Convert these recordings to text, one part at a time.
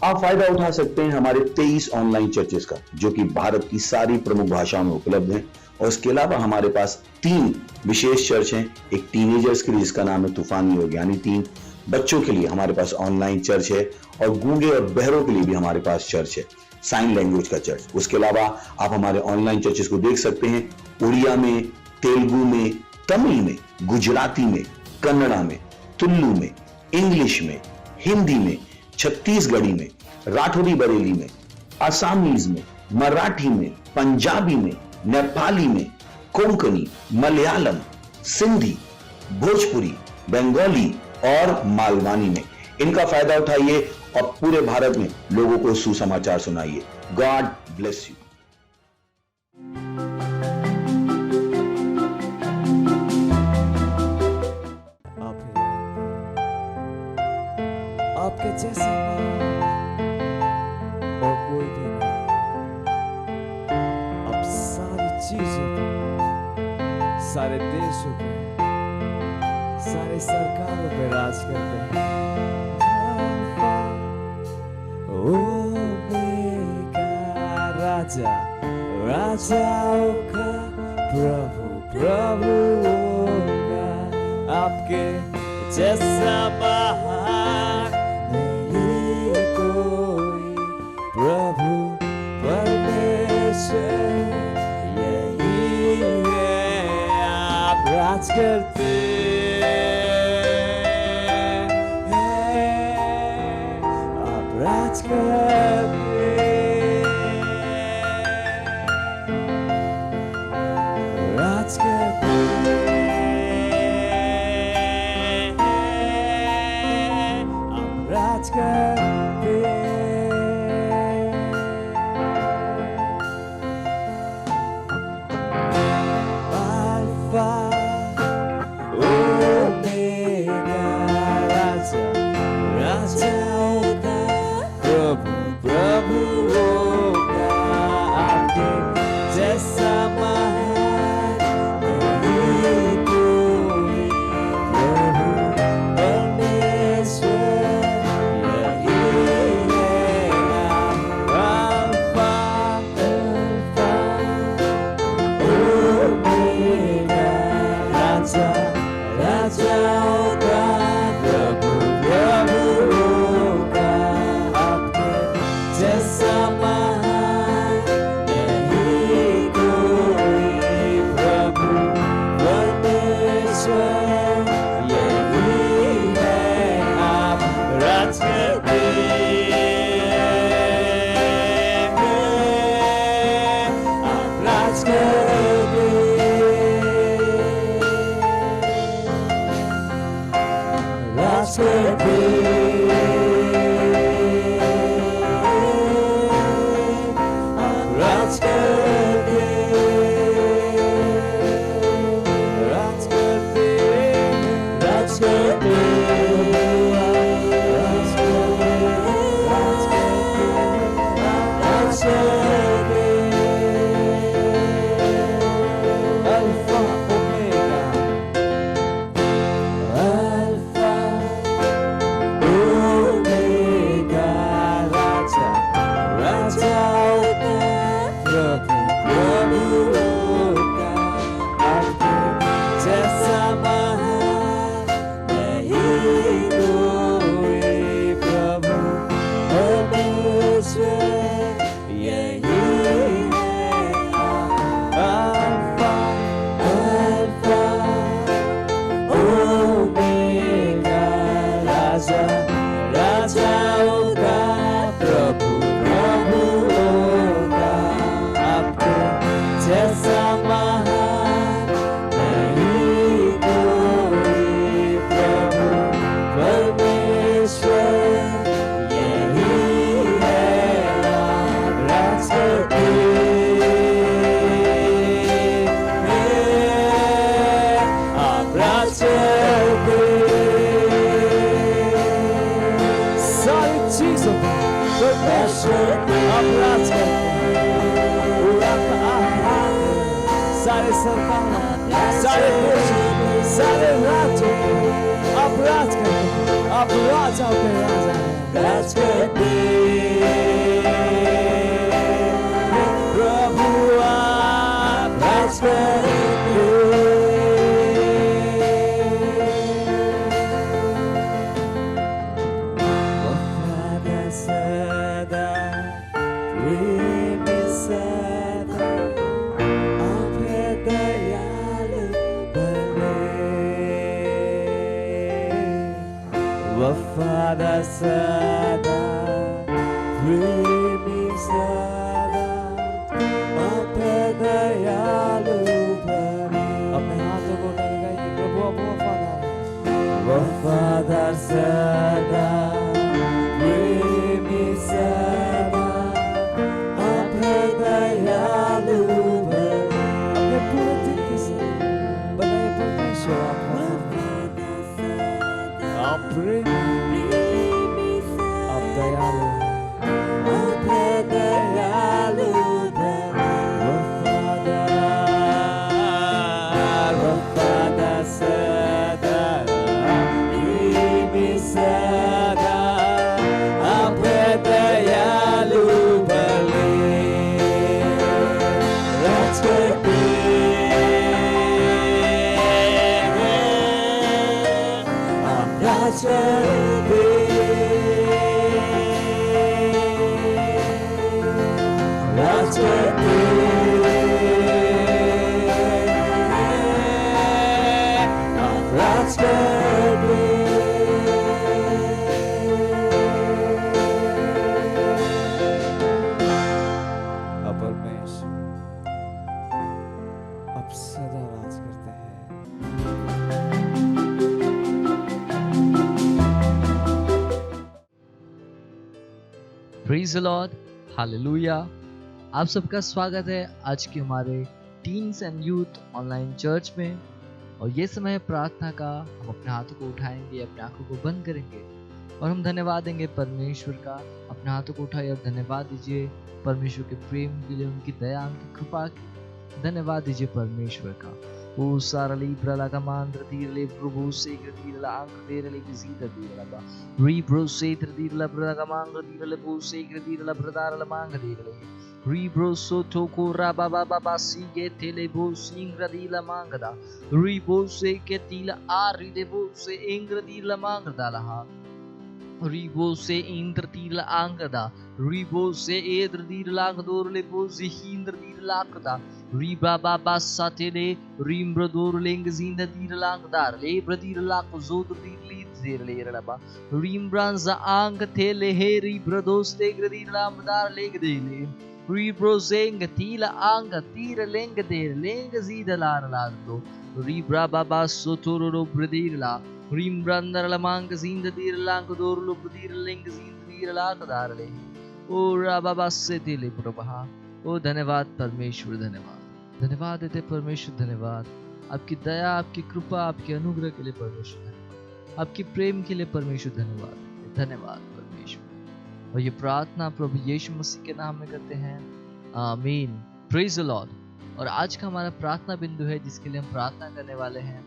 आप फायदा उठा सकते हैं हमारे 23 ऑनलाइन चर्चेस का, जो कि भारत की सारी प्रमुख भाषाओं में उपलब्ध हैं। और इसके अलावा हमारे पास 3 विशेष चर्च हैं। एक टीनेजर्स के लिए जिसका नाम है तूफानी योग यानी 3, बच्चों के लिए हमारे पास ऑनलाइन चर्च है, और गूंगे और बहरों के लिए भी हमारे पास चर्च है, साइन लैंग्वेज का चर्च। उसके अलावा आप हमारे ऑनलाइन चर्चेस को देख सकते हैं उड़िया में, तेलुगु में, तमिल में, गुजराती में, कन्नड़ा में, तुलु में, इंग्लिश में, हिंदी में, छत्तीसगढ़ी में, राठौरी बरेली में, आसामीज में, मराठी में, पंजाबी में, नेपाली में, कोंकणी, मलयालम, सिंधी, भोजपुरी, बंगाली और मालवानी में। इनका फायदा उठाइए और पूरे भारत में लोगों को सुसमाचार सुनाइए। God bless you. आपके जैसा और कोई भी नहीं। अब सारी चीजों पे, सारे देशों पे, सारे सरकारों पे राज करते हैं। ओमेगा राजा, राजाओं का प्रभु, प्रभुओं का आपके जैसा महान नहीं कोई। प्रभु परमेश्वर यही है, आप राज करते हैं, आप राज करते, राज करते, आप राज करते। अल्फा ओमेगा राजा, राजाओं का प्रभु, प्रभुओं का आपके जैसा महान नहीं कोई। प्रभु परमेश्वर यही है, अल्फा, अल्फा ओमेगा राजा, राजाओं का प्रभु, प्रभुओं का आपके जैसा महान नहीं कोई। प्रभु परमेश्वर यही है, आप राज करते हैं, आप राज करते, राज करते, आप राज करते, राज करते, राज करते, राज करते, राज करते, अल्फा ओमेगा, अल्फा ओमेगा राजा, राजाओं का प्रभु, प्रभुओं का आपके जैसा महान नहीं कोई। प्रभु परमेश्वर यही है, अल्फा, अल्फा ओमेगा राजा, राजाओं का प्रभु, प्रभुओं का आपके जैसा महान नहीं कोई। प्रभु परमेश्वर यही है, आप राज करते हैं, आप राज करते, सारी चीजों पर परमेश्वर आप राज करते हैं। पूरा का आहार सारे सरकार, सारे देश, सारे राज्यों पे आप राज करते हैं, आप राजाओं के राजा हैं। राज करते, प्रभु आप राज करते, वफादार सदा, प्रेमी सदा, आप है दयालु भले, वफादार सदा, प्रेमी सदा, आप है दयालु भले। अपने हाथों को लगाइए, प्रभु आप वफादार हैं। वफादार सदा, प्रेमी सदा, आप है दयालु भले। अपने पूरे दिल से बनाए परमेश्वर आप प्रेमी, आप दयालु, आप है दयालु भले, वफादार, वफादार सदा, प्रेमी सदा, आप है दयालु भले, राज करते, आप राज करते, राज करते, आप राज करते। अब परमेश्वर अब सदा राज करते हैं। Praise the Lord, hallelujah. आप सबका स्वागत है आज के हमारे teens and youth online church में। और ये समय है प्रार्थना का। हम अपने हाथों को उठाएंगे, अपने आंखों को बंद करेंगे और हम धन्यवाद देंगे परमेश्वर का। अपने हाथों को उठाइए और धन्यवाद दीजिए परमेश्वर के प्रेम के लिए, उनकी दया, उनकी कृपा के धन्यवाद दीजिए परमेश्वर का। ओ सारली ब्रला का मांद्र तीरले प्रभु से तीरला अंक तेरले किसी तीरला बा री ब्रो से तीरला ब्रला का मांद्र तीरले बो से तीरला ब्रदारला मांग तीरले री ब्रो सो तो को रा बाबा बाबा सी के तेले बो सिंग्र दीला मांगदा री बो से के तीला आ री दे बो से इंग्र दीला मांगदा लहा रीबो से इंद्र तीर आंगदा रीबो से एद्र दीर लांग दोरले बो जिहिंद्र दीर लांगदा रीबा बाबा सातेले रीम्ब्र दोरलेंग जिंद दीर लांगदार ले ब्रदीर लाक जोद दीर ली देर ले रबा रीम्ब्रान जा आंग थेले हे रीब्र दोस्ते ग्रदीर लामदार लेग देले रीब्रो जेंग तीला आंग तीर लेंग देर लेंग जीद लार लागदो रीब्रा बाबा सोतोरो ब्रदीर ला रीम ब्रंदर लमांग जिंद दीर लांग दोर लुब दीर लिंग जिंद दीर लाक दार ले ओ रा बाबा से दिले प्रभा। ओ धन्यवाद परमेश्वर, धन्यवाद धन्यवाद देते परमेश्वर, धन्यवाद आपकी दया, आपकी कृपा, आपके अनुग्रह के लिए परमेश्वर, धन्यवाद आपकी प्रेम के लिए परमेश्वर, धन्यवाद धन्यवाद परमेश्वर। और ये प्रार्थना प्रभु यीशु मसीह के नाम में करते हैं, आमीन। Praise the Lord. और आज का हमारा प्रार्थना बिंदु है जिसके लिए हम प्रार्थना करने वाले हैं,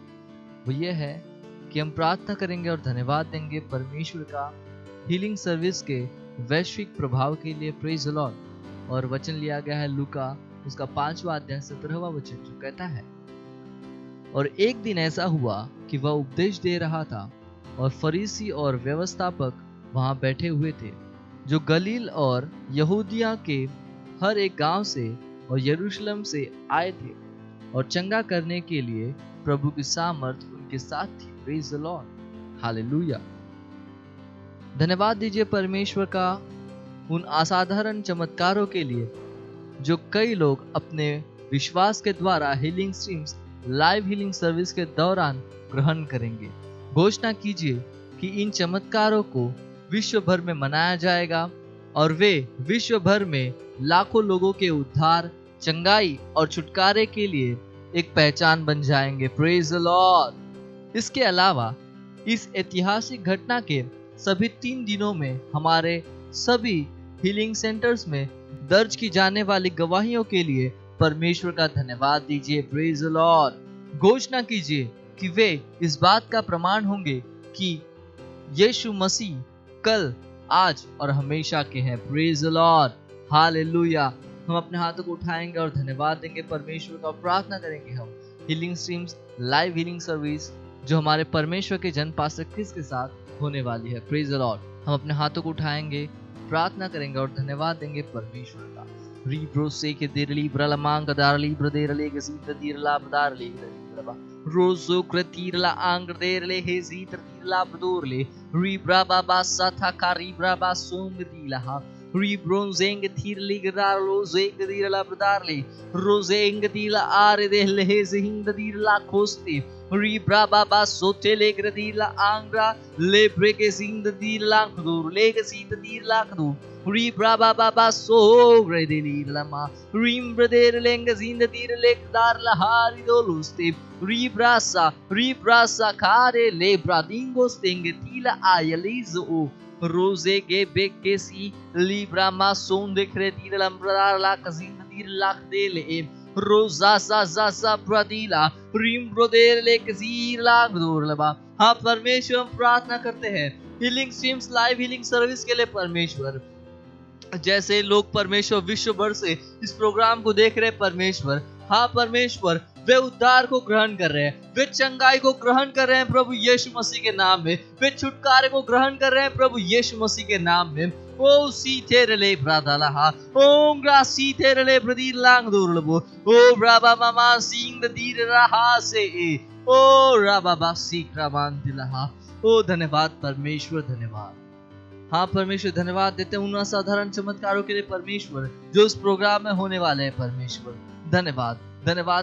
वो ये है कि हम प्रार्थना करेंगे और धन्यवाद देंगे परमेश्वर का हीलिंग सर्विस के वैश्विक प्रभाव के लिए। Praise the Lord. और वचन लिया गया है लूका उसका 5वां अध्याय 17वां वचन, जो कहता है, और एक दिन ऐसा हुआ कि वह उपदेश दे रहा था और फरीसी और व्यवस्थापक वहां बैठे हुए थे, जो गलील और यहूदिया के हर एक गांव से और यरूशलेम से आए थे और चंगा करने के लिए प्रभु की सामर्थ उनके साथ थी। Praise the Lord, hallelujah. धन्यवाद दीजिए परमेश्वर का उन असाधारण चमत्कारों के लिए जो कई लोग अपने विश्वास के द्वारा healing streams live healing service के दौरान ग्रहण करेंगे। घोषणा कीजिए कि इन चमत्कारों को विश्व भर में मनाया जाएगा और वे विश्व भर में लाखों लोगों के उद्धार, चंगाई और छुटकारे के लिए एक पहचान बन जाएंगे। Praise the Lord. इसके अलावा इस ऐतिहासिक घटना के सभी 3 दिनों में हमारे सभी हीलिंग सेंटर्स में दर्ज की जाने वाली गवाहियों के लिए परमेश्वर का धन्यवाद दीजिए। Praise the Lord. घोषणा कीजिए कि वे इस बात का प्रमाण होंगे कि यीशु मसीह कल, आज और हमेशा के हैं। Praise the Lord, hallelujah. हम अपने हाथों को उठाएंगे और धन्यवाद देंगे परमेश्वर का, प्रार्थना करेंगे हम healing streams live healing service जो हमारे परमेश्वर के जन पास्टर क्रिस के साथ होने वाली है। Praise the Lord. हम अपने हाथों को उठाएंगे, प्रार्थना करेंगे और धन्यवाद देंगे परमेश्वर का। रीब्रो से के देरली ब्रलमांग दारली ब्रदेरले गसीत दीरला बदारले ब्रबा रोजो कृतीरला आंग देरले हे जीत तीरला बदोरले रीब्रा बाबा साथा का रीब्रा बा सोंग दीला रीब्रोंजेंग थीरली गदारलो जेंग दीरला बदारले रोजेंग दीला आरे देले हे जिंग दीरला खोस्ते रीब्रा बाबा सोटेले ग्रदीला आंग्रा ले ब्रेके जिंग दीरला खदूर ले गसीत दीरला Khadoor Rebra baba so gredeli lama Rimbrader lenga zinda dir lekdar la hari doluste Rebrasa kare lebra dingo stenge tila ayalizo Rose ge bekke si libra ma sonde credila lambrar la kazinda dir lak dele Rosa sa pradila Rimbroder lek zir lak dur laba। हाँ परमेश्वर, हम प्रार्थना करते हैं healing streams live healing service के लिए परमेश्वर। जैसे लोग परमेश्वर विश्व भर से इस प्रोग्राम को देख रहे हैं परमेश्वर, हाँ परमेश्वर, वे उद्धार को ग्रहण कर रहे हैं, वे चंगाई को ग्रहण कर रहे हैं प्रभु यीशु मसीह के नाम में, वे छुटकारे को ग्रहण कर रहे हैं प्रभु यीशु मसीह के नाम में। ओ सीतेरले ब्रादाला ओ ग्रासी तेरले ब्रदी लांग दुर्लभो ओ ब्राबा मामा सिंग दीर रहा से ओ राबाबा सीक्रामान दिलहा। ओ धन्यवाद परमेश्वर, धन्यवाद। हाँ परमेश्वर, धन्यवाद देते हैं उन असाधारण चमत्कारों के लिए परमेश्वर जो इस प्रोग्राम में होने वाले हैं परमेश्वर। धन्यवाद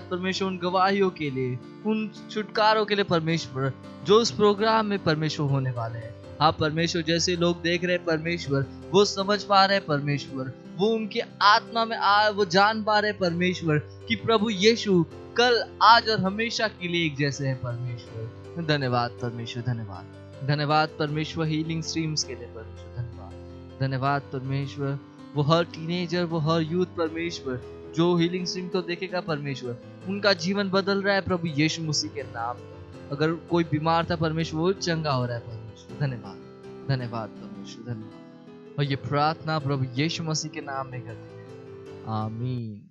परमेश्वर उन गवाहियों के लिए, उन छुटकारों के लिए परमेश्वर जो इस प्रोग्राम में परमेश्वर होने वाले हैं। हाँ परमेश्वर, जैसे लोग देख रहे हैं परमेश्वर, वो समझ पा रहे हैं परमेश्वर, वो उनके आत्मा में वो जान पा रहे हैं परमेश्वर कि प्रभु यीशु कल आज और हमेशा के लिए एक जैसे हैं परमेश्वर। धन्यवाद परमेश्वर, धन्यवाद परमेश्वर हीलिंग स्ट्रीम्स के लिए परमेश्वर। धन्यवाद परमेश्वर, वो हर टीनेजर, वो हर यूथ परमेश्वर जो हीलिंग स्ट्रीम को देखेगा परमेश्वर, उनका जीवन बदल रहा है प्रभु यीशु मसीह के नाम पर। अगर कोई बीमार था परमेश्वर, वो चंगा हो रहा है परमेश्वर। धन्यवाद परमेश्वर, धन्यवाद। और ये प्रार्थना प्रभु यीशु मसीह के नाम में करते हैं, आमीन।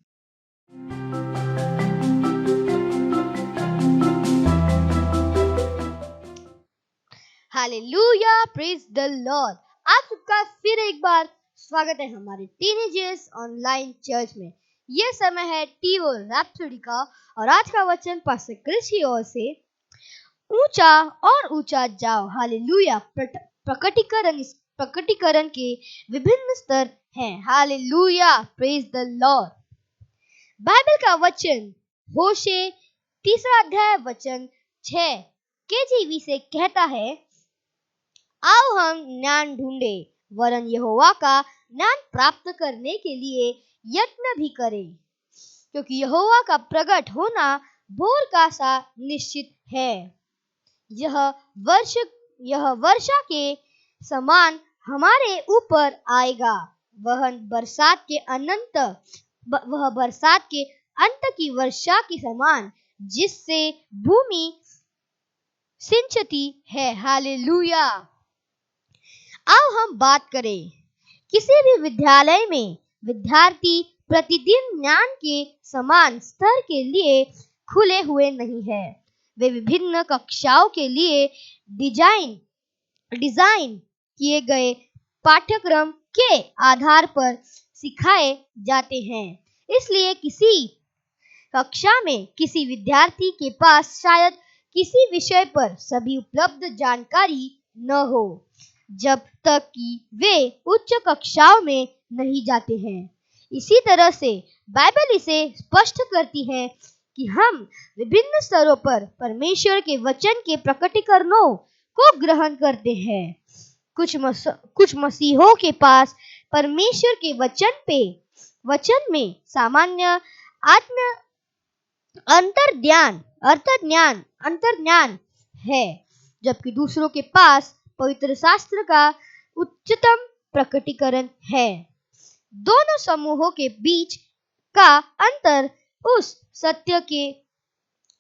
Hallelujah, praise the Lord. आप सबका फिर एक बार स्वागत है हमारे टीनेजर्स ऑनलाइन चर्च में। यह समय है टीवो रैप्सोडी का और आज का वचन पास्टर क्रिस की ओर से ऊंचा और ऊंचा जाओ। हालेलुया। प्रकटीकरण के विभिन्न स्तर हैं। Hallelujah, praise the Lord. Bible का वचन होशे 3 अध्याय वचन 6 केजीवी से कहता है, आओ हम ज्ञान ढूंढे वरन यहोवा का ज्ञान प्राप्त करने के लिए यत्न भी करें, क्योंकि यहोवा का प्रकट होना भोर का सा निश्चित है। यह वर्षा के समान हमारे ऊपर आएगा। वह बरसात के अंत की वर्षा के समान जिससे भूमि सिंचती है। हालेलुया। आओ हम बात करें, किसी भी विद्यालय में विद्यार्थी प्रतिदिन ज्ञान के समान स्तर के लिए खुले हुए नहीं है। वे विभिन्न कक्षाओं के लिए डिजाइन किए गए पाठ्यक्रम के आधार पर सिखाए जाते हैं। इसलिए किसी कक्षा में किसी विद्यार्थी के पास शायद किसी विषय पर सभी उपलब्ध जानकारी न हो जब तक कि वे उच्च कक्षाओं में नहीं जाते हैं। इसी तरह से बाइबल इसे स्पष्ट करती है कि हम विभिन्न स्तरों पर परमेश्वर के वचन के प्रकटीकरणों को ग्रहण करते हैं। कुछ मसीहों के पास परमेश्वर के वचन में सामान्य अंतर्ज्ञान है, जबकि दूसरों के पास पवित्र शास्त्र का उच्चतम प्रकटीकरण है। दोनों समूहों के बीच का अंतर उस सत्य के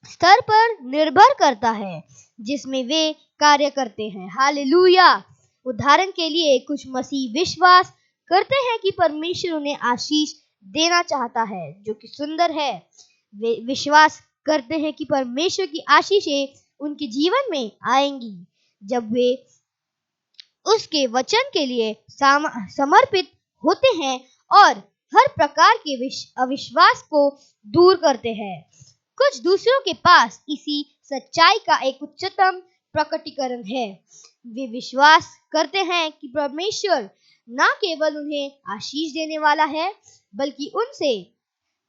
स्तर पर निर्भर करता है जिसमें वे कार्य करते हैं। हालेलुया। उदाहरण के लिए कुछ मसीह विश्वास करते हैं कि परमेश्वर उन्हें आशीष देना चाहता है, जो कि सुंदर है। वे विश्वास करते हैं कि परमेश्वर की आशीषें उनके जीवन में आएंगी जब वे उसके वचन के लिए समर्पित होते हैं और हर प्रकार के अविश्वास को दूर करते हैं। कुछ दूसरों के पास इसी सच्चाई का एक उच्चतम प्रकटीकरण है। वे विश्वास करते हैं कि परमेश्वर न केवल उन्हें आशीष देने वाला है, बल्कि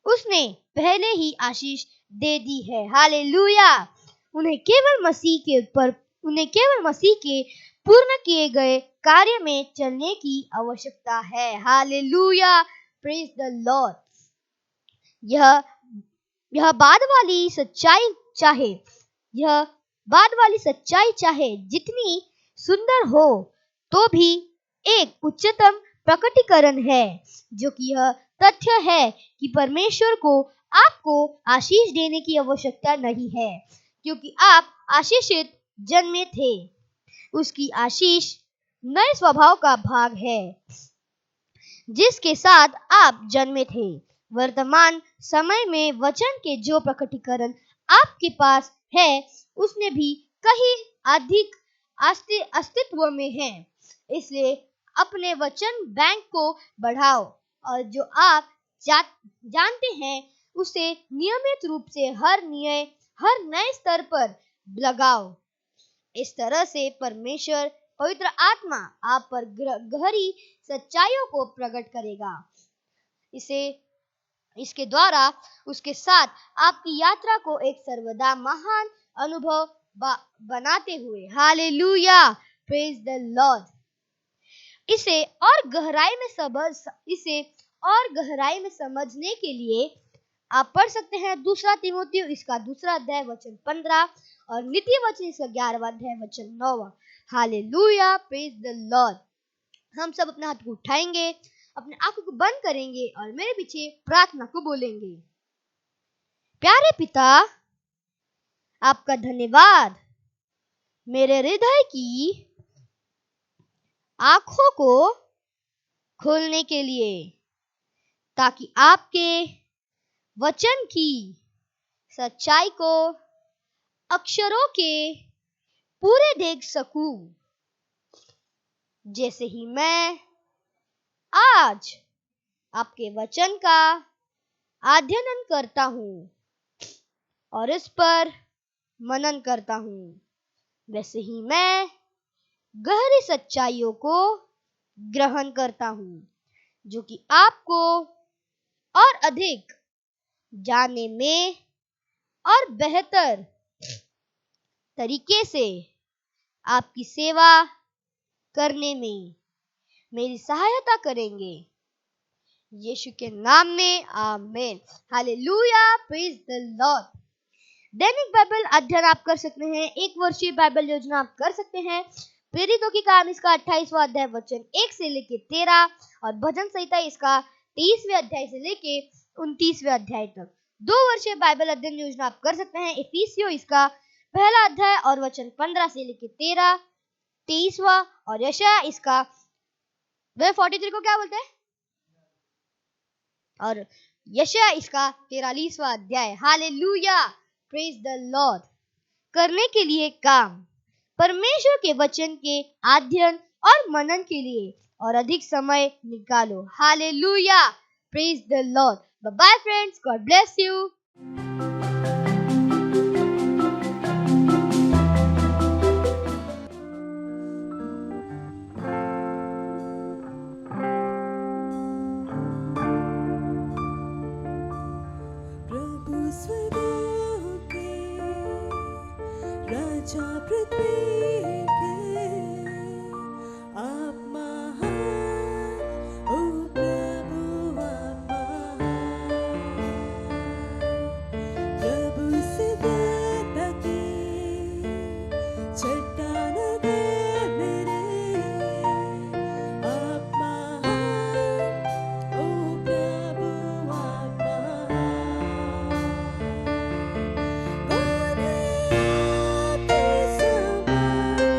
उसने पहले ही आशीष दे दी है। हालेलुया। उन्हें केवल मसीह के पूर्ण किए गए कार्य में चलने की आवश्यकता है। Hallelujah, praise the Lord. यह बाद वाली सच्चाई चाहे जितनी सुंदर हो तो भी एक उच्चतम प्रकटीकरण है, जो कि यह तथ्य है कि परमेश्वर को आपको आशीष देने की आवश्यकता नहीं है, क्योंकि आप आशीषित जन्मे थे। उसकी आशीष नए स्वभाव का भाग है जिसके साथ आप जन्मे थे। वर्तमान समय में वचन के जो प्रकटीकरण आपके पास है, उसमें भी कहीं अधिक अस्तित्व में है। इसलिए अपने वचन बैंक को बढ़ाओ और जो आप जानते हैं उसे नियमित रूप से हर नए स्तर पर लगाओ। इस तरह से परमेश्वर पवित्र आत्मा आप पर गहरी सच्चाइयों को प्रकट करेगा। इसके द्वारा उसके साथ आपकी यात्रा को एक सर्वदा महान अनुभव बनाते हुए, हालेलुया, प्रेज द लॉर्ड। इसे और गहराई में समझने के लिए आप पढ़ सकते हैं 2 तीमुथियुस इसका 2 अध्याय वचन 15 और नीति वचन इसका 11वां अध्याय वचन 9। Hallelujah, praise the Lord. हम सब अपने हाथ को उठाएंगे, अपने आंखों को बंद करेंगे और मेरे पीछे प्रार्थना को बोलेंगे। प्यारे पिता, आपका धन्यवाद मेरे हृदय की आंखों को खोलने के लिए, ताकि आपके वचन की सच्चाई को अक्षरों के पूरे देख सकूं। जैसे ही मैं आज आपके वचन का अध्ययन करता हूँ और इस पर मनन करता हूँ, वैसे ही मैं गहरी सच्चाइयों को ग्रहण करता हूँ, जो कि आपको और अधिक जानने में और बेहतर तरीके से आपकी सेवा करने में मेरी सहायता करेंगे। यीशु के नाम में आमीन। Hallelujah, praise the Lord. Dainik Bible अध्ययन आप कर सकते हैं, 1 वर्षीय बाइबल योजना आप कर सकते हैं। प्रेरितों की काम इसका 28वां अध्याय वचन 1 से लेके 13 और भजन संहिता इसका 23वें अध्याय से लेके 29वें अध्याय तक। 2 वर्षीय बाइबल अध्ययन योजना आप कर सकते हैं। इफिसियों इसका 1 अध्याय और वचन 15 से लेके 13, 23वां और यशायाह इसका 43 को क्या बोलते हैं, और यशायाह इसका 43वां अध्याय। Hallelujah, praise the Lord. करने के लिए काम, परमेश्वर के वचन के अध्ययन और मनन के लिए और अधिक समय निकालो। Hallelujah, praise the Lord. Bye bye friends, God bless you. प्रभु स्वर्गों के राजा पृथ्वी के, आप महान, ओ प्रभु आप महान। प्रभु सिद्धता के चट्टान गए मेरे, आप महान, ओ प्रभु आप महान। कौन है आपके समान,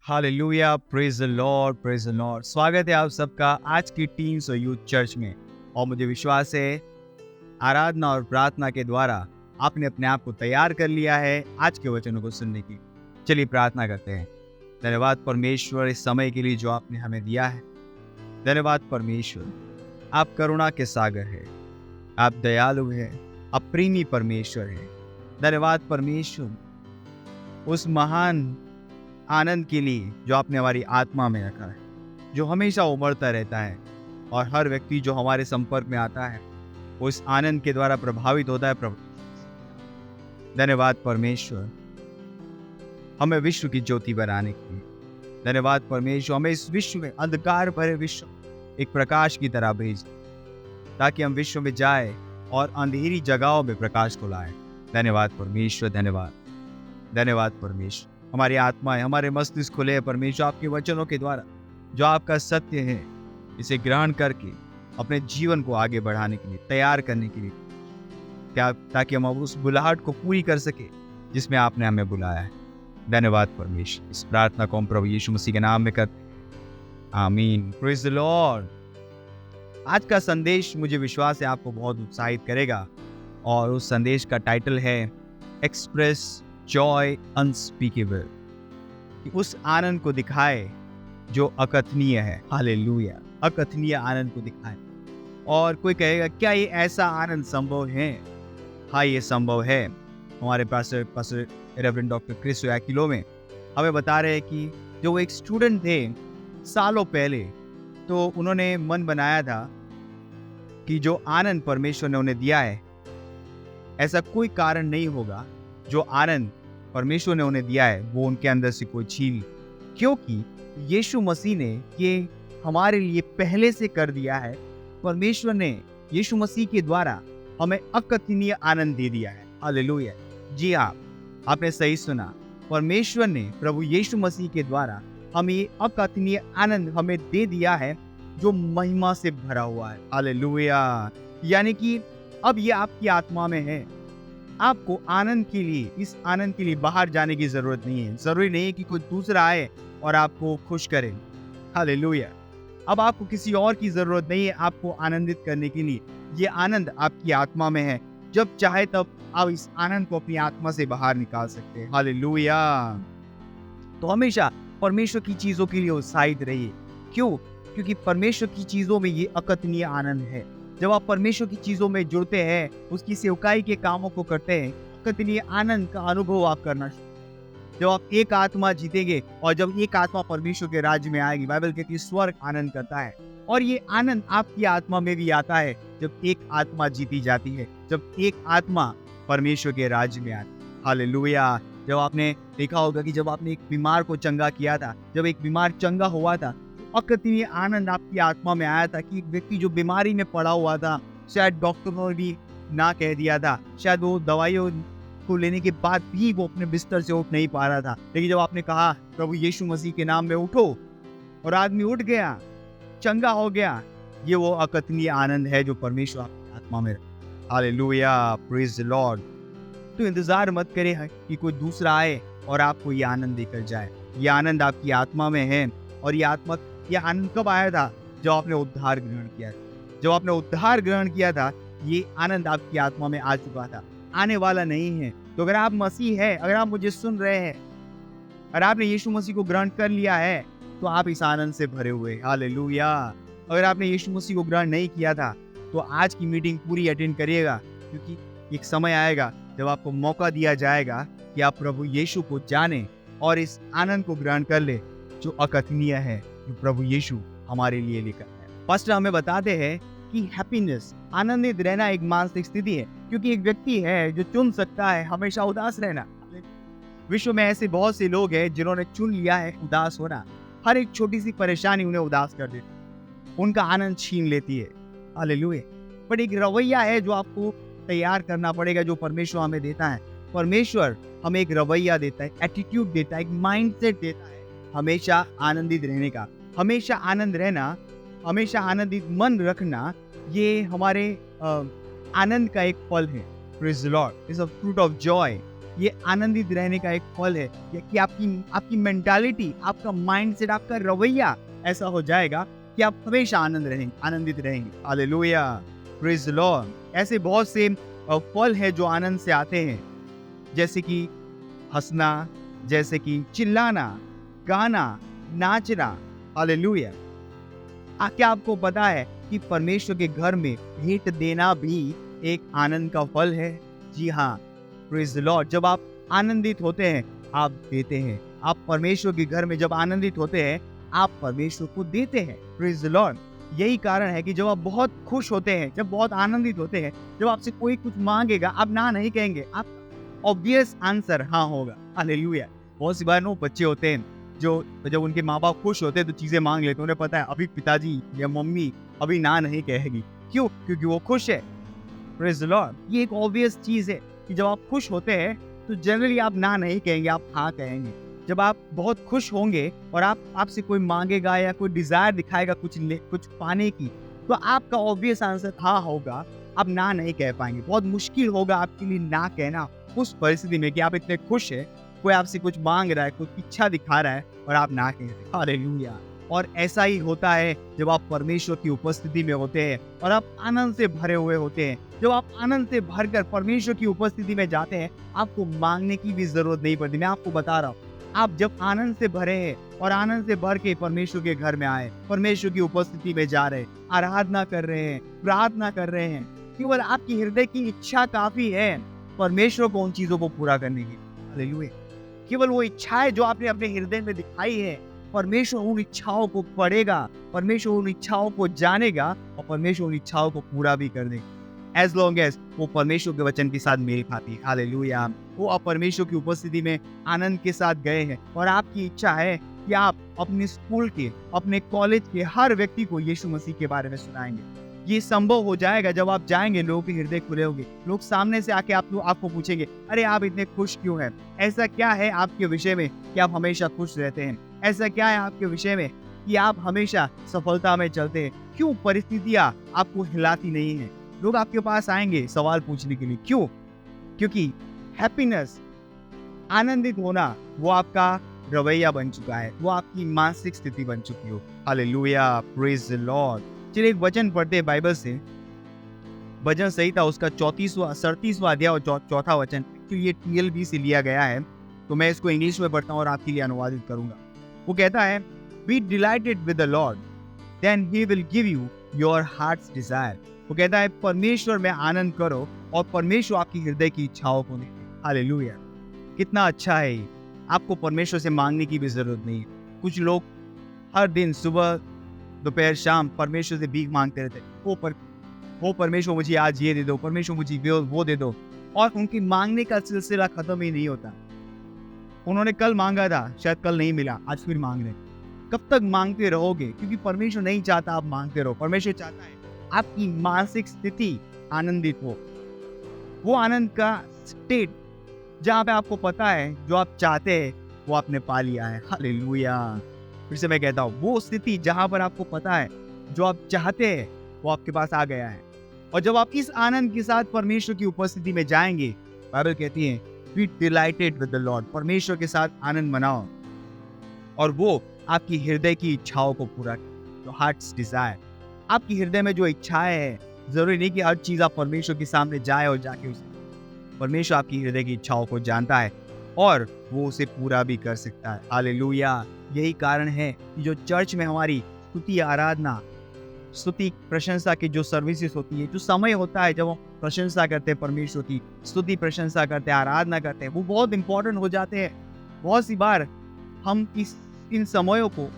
hallelujah, praise the Lord, praise the Lord. स्वागत है आप सबका आज की टीन्स और यूथ चर्च में। और मुझे विश्वास है आराधना और प्रार्थना के द्वारा आपने अपने आप को तैयार कर लिया है आज के वचनों को सुनने की। चलिए प्रार्थना करते हैं। धन्यवाद परमेश्वर इस समय के लिए जो आपने हमें दिया है। धन्यवाद परमेश्वर, आप करुणा के सागर है, आप दयालु है, आप प्रेमी परमेश्वर है। धन्यवाद परमेश्वर उस महान आनंद के लिए जो आपने हमारी आत्मा में रखा है, जो हमेशा उमड़ता रहता है और हर व्यक्ति जो हमारे संपर्क में आता है वो इस आनंद के द्वारा प्रभावित होता है। प्रभु धन्यवाद परमेश्वर, हमें विश्व की ज्योति बनाने के लिए। धन्यवाद परमेश्वर, हमें इस विश्व में, अंधकार भरे विश्व एक प्रकाश की तरह भेज, ताकि हम विश्व में जाए और अंधेरी जगहों में प्रकाश को लाए। धन्यवाद परमेश्वर, धन्यवाद धन्यवाद परमेश्वर। हमारी आत्माएं, हमारे मस्तिष्क खुले हैं परमेश्वर आपके वचनों के द्वारा। जो आपका सत्य है इसे ग्रहण करके अपने जीवन को आगे बढ़ाने के लिए, तैयार करने के लिए, क्या ताकि हम उस बुलाहट को पूरी कर सके जिसमें आपने हमें बुलाया है। धन्यवाद परमेश्वर। इस प्रार्थना को हम प्रभु यीशु मसीह के नाम में करते हैं, आमीन। Praise the Lord. आज का संदेश मुझे विश्वास है आपको बहुत उत्साहित करेगा और उस संदेश का टाइटल है एक्सप्रेस जॉय अनस्पीकेबल, कि उस आनंद को दिखाए जो अकथनीय है। हालेलुया, अकथनीय आनंद को दिखाए। और कोई कहेगा क्या ये ऐसा आनंद संभव है? हाँ, ये संभव है। हमारे पास रेवरेंड डॉक्टर क्रिस ओयाखिलो में हमें बता रहे हैं कि जो वो एक स्टूडेंट थे सालों पहले, तो उन्होंने मन बनाया था कि जो आनंद परमेश्वर ने उन्हें दिया है, ऐसा कोई कारण नहीं होगा जो आनंद परमेश्वर ने उन्हें दिया है वो उनके अंदर से कोई छीन, क्योंकि यीशु मसीह ने ये हमारे लिए पहले से कर दिया है। परमेश्वर ने यीशु मसीह के द्वारा हमें अकथनीय आनंद दे दिया है। हालेलुया। जी हाँ, आपने सही सुना। परमेश्वर ने प्रभु यीशु मसीह के द्वारा हमें ये अकथनीय आनंद हमें दे दिया है जो महिमा से भरा हुआ है। हालेलुया। यानी कि अब ये आपकी आत्मा में है। आपको आनंद के लिए, इस आनंद के लिए बाहर जाने की जरूरत नहीं है। जरूरी नहीं है कि कोई दूसरा आए और आपको खुश करे। हालेलुया। अब आपको किसी और की जरूरत नहीं है आपको आनंदित करने के लिए। ये आनंद आपकी आत्मा में है। जब चाहे तब आप इस आनंद को अपनी आत्मा से बाहर निकाल सकते हैं। हालेलुया। तो हमेशा परमेश्वर की चीजों के लिए उत्साहित रहिए। क्यों? क्योंकि परमेश्वर की चीजों में ये अकथनीय आनंद है। जब आप परमेश्वर की चीजों में जुड़ते हैं, उसकी सेवकाई के कामों को करते हैं, अकथनीय आनंद का अनुभव आप करना। जब आप एक आत्मा जीतेंगे और जब एक आत्मा परमेश्वर के राज्य में आएगी, बाइबल कहती है स्वर्ग आनंद करता है। और ये आनंद आपकी आत्मा में भी आता है जब एक आत्मा जीती जाती है, जब एक आत्मा परमेश्वर के राज्य में आती है। हालेलुया। जब आपने देखा होगा कि जब आपने एक बीमार को चंगा किया था, जब एक बीमार चंगा हुआ था, अकथनीय आनंद आपकी आत्मा में आया था कि एक व्यक्ति जो बीमारी में पड़ा हुआ था, शायद डॉक्टरों ने भी ना कह दिया था, शायद वो दवाइयों को लेने के बाद भी वो अपने बिस्तर से उठ नहीं पा रहा था, लेकिन जब आपने कहा प्रभु यीशु मसीह के नाम में उठो, और आदमी उठ गया, चंगा हो गया, ये वो अकथनीय आनंद है जो परमेश्वर आपकी आत्मा में। Hallelujah, praise the Lord. तो इंतजार मत करें कि कोई दूसरा आए और आपको ये आनंद देकर जाए। ये आनंद आपकी आत्मा में है। और ये आनंद कब आया था? जब आपने उद्धार ग्रहण किया था। जब आपने उद्धार ग्रहण किया था, ये आनंद आपकी आत्मा में आ चुका था, आने वाला नहीं है। तो अगर आप मसीह है, अगर आप मुझे सुन रहे हैं, अगर आपने यीशु मसीह को ग्रहण कर लिया है, तो आप इस आनंद से भरे हुए। हालेलुया। अगर आपने यीशु मसीह को ग्रहण नहीं किया था, तो आज की मीटिंग पूरी अटेंड करिएगा, क्योंकि एक समय आएगा जब आपको मौका दिया जाएगा कि आप प्रभु यीशु को जाने और इस आनंद को ग्रहण कर ले जो अकथनीय है, जो प्रभु यीशु हमारे लिए लेकर है। पास्टर हमें बताते हैं कि हैप्पीनेस, आनंदित रहना एक मानसिक स्थिति है, क्योंकि एक व्यक्ति है जो चुन सकता है हमेशा उदास रहना। विश्व में ऐसे बहुत से लोग हैं जिन्होंने चुन लिया है उदास होना। हर एक छोटी सी परेशानी उन्हें उदास कर देती, उनका आनंद छीन लेती है। हालेलुया। पर एक रवैया है जो आपको तैयार करना पड़ेगा, जो परमेश्वर हमें देता है। परमेश्वर हमें एक रवैया देता है, एटीट्यूड देता है, एक माइंडसेट देता है हमेशा आनंदित रहने का। हमेशा आनंद रहना, हमेशा आनंदित मन रखना, ये हमारे आनंद का एक फल है। Praise the Lord. It's a fruit of Joy. ये आनंदित रहने का एक फल है कि आपकी मेंटालिटी, आपका माइंडसेट, आपका रवैया ऐसा हो जाएगा कि आप हमेशा आनंदित रहेंगे। Hallelujah, praise the Lord. ऐसे बहुत से फल है जो आनंद से आते हैं, जैसे कि हंसना, जैसे कि चिल्लाना, गाना, नाचना। हालेलुया। क्या आपको पता है कि परमेश्वर के घर में भेंट देना भी एक आनंद का फल है? जी हाँ, प्रेज द लॉर्ड। जब आप आनंदित होते हैं, आप देते हैं। आप परमेश्वर के घर में जब आनंदित होते हैं, आप परमेश्वर को देते हैं। Praise the Lord. यही कारण है कि जब आप बहुत खुश होते हैं, जब बहुत आनंदित होते हैं, जब आपसे कोई कुछ मांगेगा, आप ना नहीं कहेंगे, आप ऑब्वियस आंसर हाँ होगा। हालेलुया। बहुत सी बार बच्चे होते हैं जो जब उनके माँ बाप खुश होते हैं तो चीजें मांग लेते हैं। उन्हें पता है अभी पिताजी या मम्मी अभी ना नहीं कहेगी। क्यों? क्योंकि वो खुश है। Praise the Lord. ये एक ऑब्वियस चीज है कि जब आप खुश होते हैं तो जनरली आप ना नहीं कहेंगे, आप हाँ कहेंगे। जब आप बहुत खुश होंगे और आपसे कोई मांगेगा या कोई डिजायर दिखाएगा कुछ पाने की, तो आपका ऑब्वियस आंसर हाँ होगा। आप ना नहीं कह पाएंगे। बहुत मुश्किल होगा आपके लिए ना कहना उस परिस्थिति में कि आप इतने खुश है, कोई आपसे कुछ मांग रहा है, कुछ इच्छा दिखा रहा है और आप ना कह रहे। हालेलुया। और ऐसा ही होता है जब आप परमेश्वर की उपस्थिति में होते हैं और आप आनंद से भरे हुए होते हैं। जब आप आनंद से भरकर परमेश्वर की उपस्थिति में जाते हैं, आपको मांगने की भी जरूरत नहीं पड़ती। मैं आपको बता रहा हूँ, आप जब आनंद से भरे हैं और आनंद से भर के परमेश्वर के घर में आए, परमेश्वर की उपस्थिति में जा रहे, आराधना कर रहे हैं, प्रार्थना कर रहे हैं, केवल आपकी हृदय की इच्छा काफी है परमेश्वर को उन चीजों को पूरा करने की। हालेलुया। केवल वो इच्छाएं जो आपने अपने हृदय में दिखाई है, परमेश्वर उन इच्छाओं को पढ़ेगा, परमेश्वर उन इच्छाओं को जानेगा और परमेश्वर उन इच्छाओं को पूरा भी कर देगा। एज लॉन्ग एज वो परमेश्वर के वचन के साथ मेल खाती है। हालेलुया। वो आप परमेश्वर की उपस्थिति में आनंद के साथ गए हैं और आपकी इच्छा है कि आप अपने स्कूल के, अपने कॉलेज के हर व्यक्ति को यीशु मसीह के बारे में सुनाएंगे। ये संभव हो जाएगा जब आप जाएंगे, लोगों के हृदय खुले होंगे, लोग सामने से आके आपको पूछेंगे, अरे आप इतने खुश क्यों हैं? ऐसा क्या है आपके विषय में कि आप हमेशा खुश रहते हैं? ऐसा क्या है आपके विषय में कि आप हमेशा सफलता में चलते हैं? क्यों परिस्थितियां आपको हिलाती नहीं है? लोग आपके पास आएंगे सवाल पूछने के लिए। क्यों? क्योंकि हैप्पीनेस, आनंदित होना, वो आपका रवैया बन चुका है, वो आपकी मानसिक स्थिति बन चुकी हो। Hallelujah, praise the Lord. चलिए एक वचन पढ़ते हैं बाइबल से, भजन संहिता उसका 37वां अध्याय और चौथा वचन। ये TLB से लिया गया है, तो मैं इसको इंग्लिश में पढ़ता हूँ और आपके लिए अनुवादित करूंगा। वो कहता है, be delighted with the Lord, then he will give you your heart's desire. वो कहता है परमेश्वर में आनंद करो और परमेश्वर आपकी हृदय की इच्छाओं को दे। हालेलुया। कितना अच्छा है ये। आपको परमेश्वर से मांगने की भी जरूरत नहीं है। कुछ लोग हर दिन सुबह दोपहर शाम परमेश्वर से भीख मांगते रहते, वो परमेश्वर मुझे आज ये दे दो, परमेश्वर मुझे वो दे दो, और उनकी मांगने का सिलसिला खत्म ही नहीं होता। उन्होंने कल मांगा था, शायद कल नहीं मिला, आज फिर मांग रहे। कब तक मांगते रहोगे? क्योंकि परमेश्वर नहीं चाहता आप मांगते रहो। परमेश्वर चाहता है आपकी मानसिक स्थिति आनंदित हो। वो आनंद का स्टेट जहाँ पे आपको पता है जो आप चाहते हैं वो आपने पा लिया है। हालेलुया। फिर से मैं कहता हूँ, वो स्थिति जहाँ पर आपको पता है जो आप चाहते हैं वो आपके पास आ गया है। और जब आप इस आनंद के साथ परमेश्वर की उपस्थिति में जाएंगे, बाइबल कहती है be delighted with the Lord, परमेश्वर के साथ आनंद मनाओ और वो आपकी हृदय की इच्छाओं को पूरा करे। तो हार्ट्स डिजायर, आपकी हृदय में जो इच्छाएं है, जरूरी नहीं कि हर चीज आप परमेश्वर के सामने जाए और जाके उसे, परमेश्वर आपकी हृदय की इच्छाओं को जानता है और वो उसे पूरा भी कर सकता है। हालेलुया। यही कारण है कि जो चर्च में हमारी स्तुति आराधना, स्तुति प्रशंसा की जो सर्विसेज होती है, जो समय होता है जब हम प्रशंसा करते हैं परमेश्वर की, स्तुति प्रशंसा करते हैं, आराधना करते हैं, वो बहुत इंपॉर्टेंट हो जाते हैं। बहुत सी बार हम इन समयों को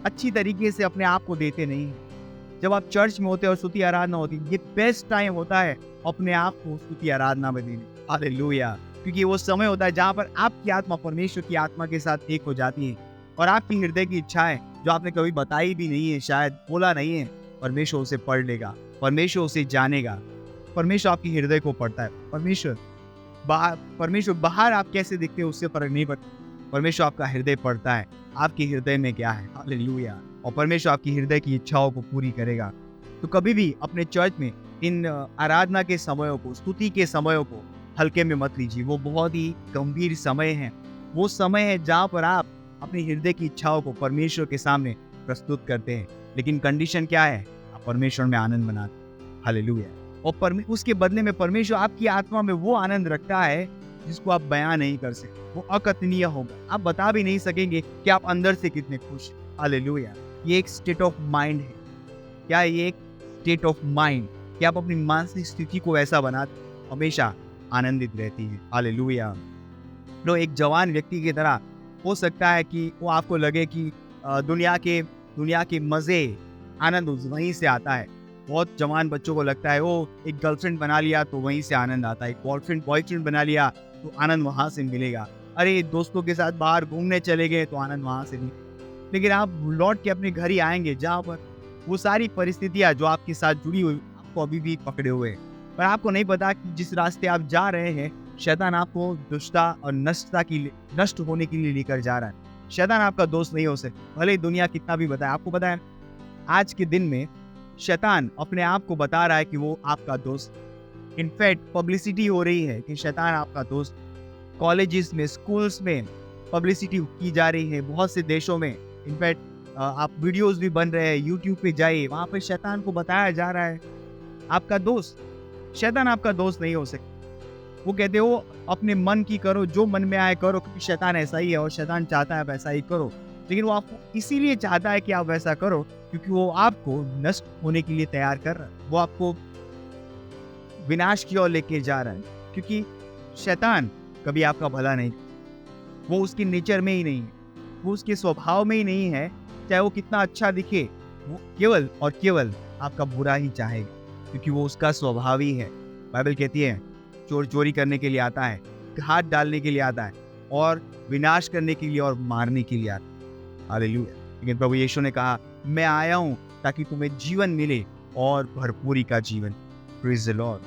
अच्छी तरीके से अपने आप को देते नहीं हैं। जब आप चर्च में होते हैं और स्तुति आराधना होती है, ये बेस्ट टाइम होता है अपने आप को स्तुति आराधना में देने। हालेलुया। क्योंकि वो समय होता है जहाँ पर आपकी आत्मा परमेश्वर की आत्मा के साथ एक हो जाती है और आपकी हृदय की इच्छाएं जो आपने कभी बताई भी नहीं है, शायद बोला नहीं है, परमेश्वर उसे पढ़ लेगा, परमेश्वर उसे जानेगा। परमेश्वर आपकी हृदय को पढ़ता है। परमेश्वर बाहर आप कैसे दिखते हो उससे फर्क नहीं पड़ता, परमेश्वर आपका हृदय पढ़ता है, आपके हृदय में क्या है। हालेलुया। और परमेश्वर आपकी हृदय की इच्छाओं को पूरी करेगा। तो कभी भी अपने चर्च में इन आराधना के समयों को, स्तुति के समयों को हल्के में मत लीजिए। वो बहुत ही गंभीर समय है। वो समय है जहाँ पर आप अपने हृदय की इच्छाओं को परमेश्वर के सामने प्रस्तुत करते हैं, लेकिन कंडीशन क्या है? आप परमेश्वर में आनंद मनाते हैं। हालेलुया। और उसके बदले में परमेश्वर आपकी आत्मा में वो आनंद रखता है जिसको आप बयां नहीं कर सकते। वो अकथनीय होगा, आप बता भी नहीं सकेंगे कि आप अंदर से कितने खुश हैं। हालेलुया। ये एक स्टेट ऑफ माइंड है। क्या ये एक स्टेट ऑफ माइंड कि आप अपनी मानसिक स्थिति को ऐसा बनाते हमेशा आनंदित रहती है। हालेलुया। लो, एक जवान व्यक्ति की तरह हो सकता है कि वो आपको लगे कि दुनिया के मजे, आनंद वहीं से आता है। बहुत जवान बच्चों को लगता है वो एक गर्लफ्रेंड बना लिया तो वहीं से आनंद आता है, एक बॉयफ्रेंड बना लिया तो आनंद वहां से मिलेगा, अरे दोस्तों के साथ बाहर घूमने चले गए तो आनंद वहां से मिलेगा। लेकिन आप लौट के अपने घर ही आएंगे जहाँ पर वो सारी परिस्थितियां जो आपके साथ जुड़ी हुई आपको अभी भी पकड़े हुए हैं। पर आपको नहीं पता कि जिस रास्ते आप जा रहे हैं, शैतान आपको दुष्टता और नष्ट होने के लिए लेकर जा रहा है। शैतान आपका दोस्त नहीं हो सकता, भले दुनिया कितना भी बताए। आपको पता है आज के दिन में शैतान अपने आप को बता रहा है कि वो आपका दोस्त। इनफैक्ट पब्लिसिटी हो रही है कि शैतान आपका दोस्त। कॉलेजेस में, स्कूल्स में पब्लिसिटी की जा रही है, बहुत से देशों में। इनफैक्ट आप वीडियोस भी बन रहे हैं, यूट्यूब पे जाइए, वहाँ पे शैतान को बताया जा रहा है आपका दोस्त। शैतान आपका दोस्त नहीं हो सकता। वो कहते हो अपने मन की करो, जो मन में आए करो, क्योंकि शैतान ऐसा ही है और शैतान चाहता है वैसा ही करो। लेकिन वो आपको इसीलिए चाहता है कि आप वैसा करो क्योंकि वो आपको नष्ट होने के लिए तैयार कर रहा है। वो आपको विनाश की ओर लेके जा रहा है, क्योंकि शैतान कभी आपका भला नहीं, वो उसके नेचर में ही नहीं है, वो उसके स्वभाव में ही नहीं है। चाहे वो कितना अच्छा दिखे, वो केवल और केवल आपका बुरा ही चाहेगा, क्योंकि वो उसका स्वभाव ही है। बाइबल कहती है चोर चोरी करने के लिए आता है, घात डालने के लिए आता है और विनाश करने के लिए और मारने के लिए आता है। हालेलुया। लेकिन प्रभु यीशु ने कहा मैं आया हूं ताकि तुम्हें जीवन मिले और भरपूरी का जीवन। Praise the Lord.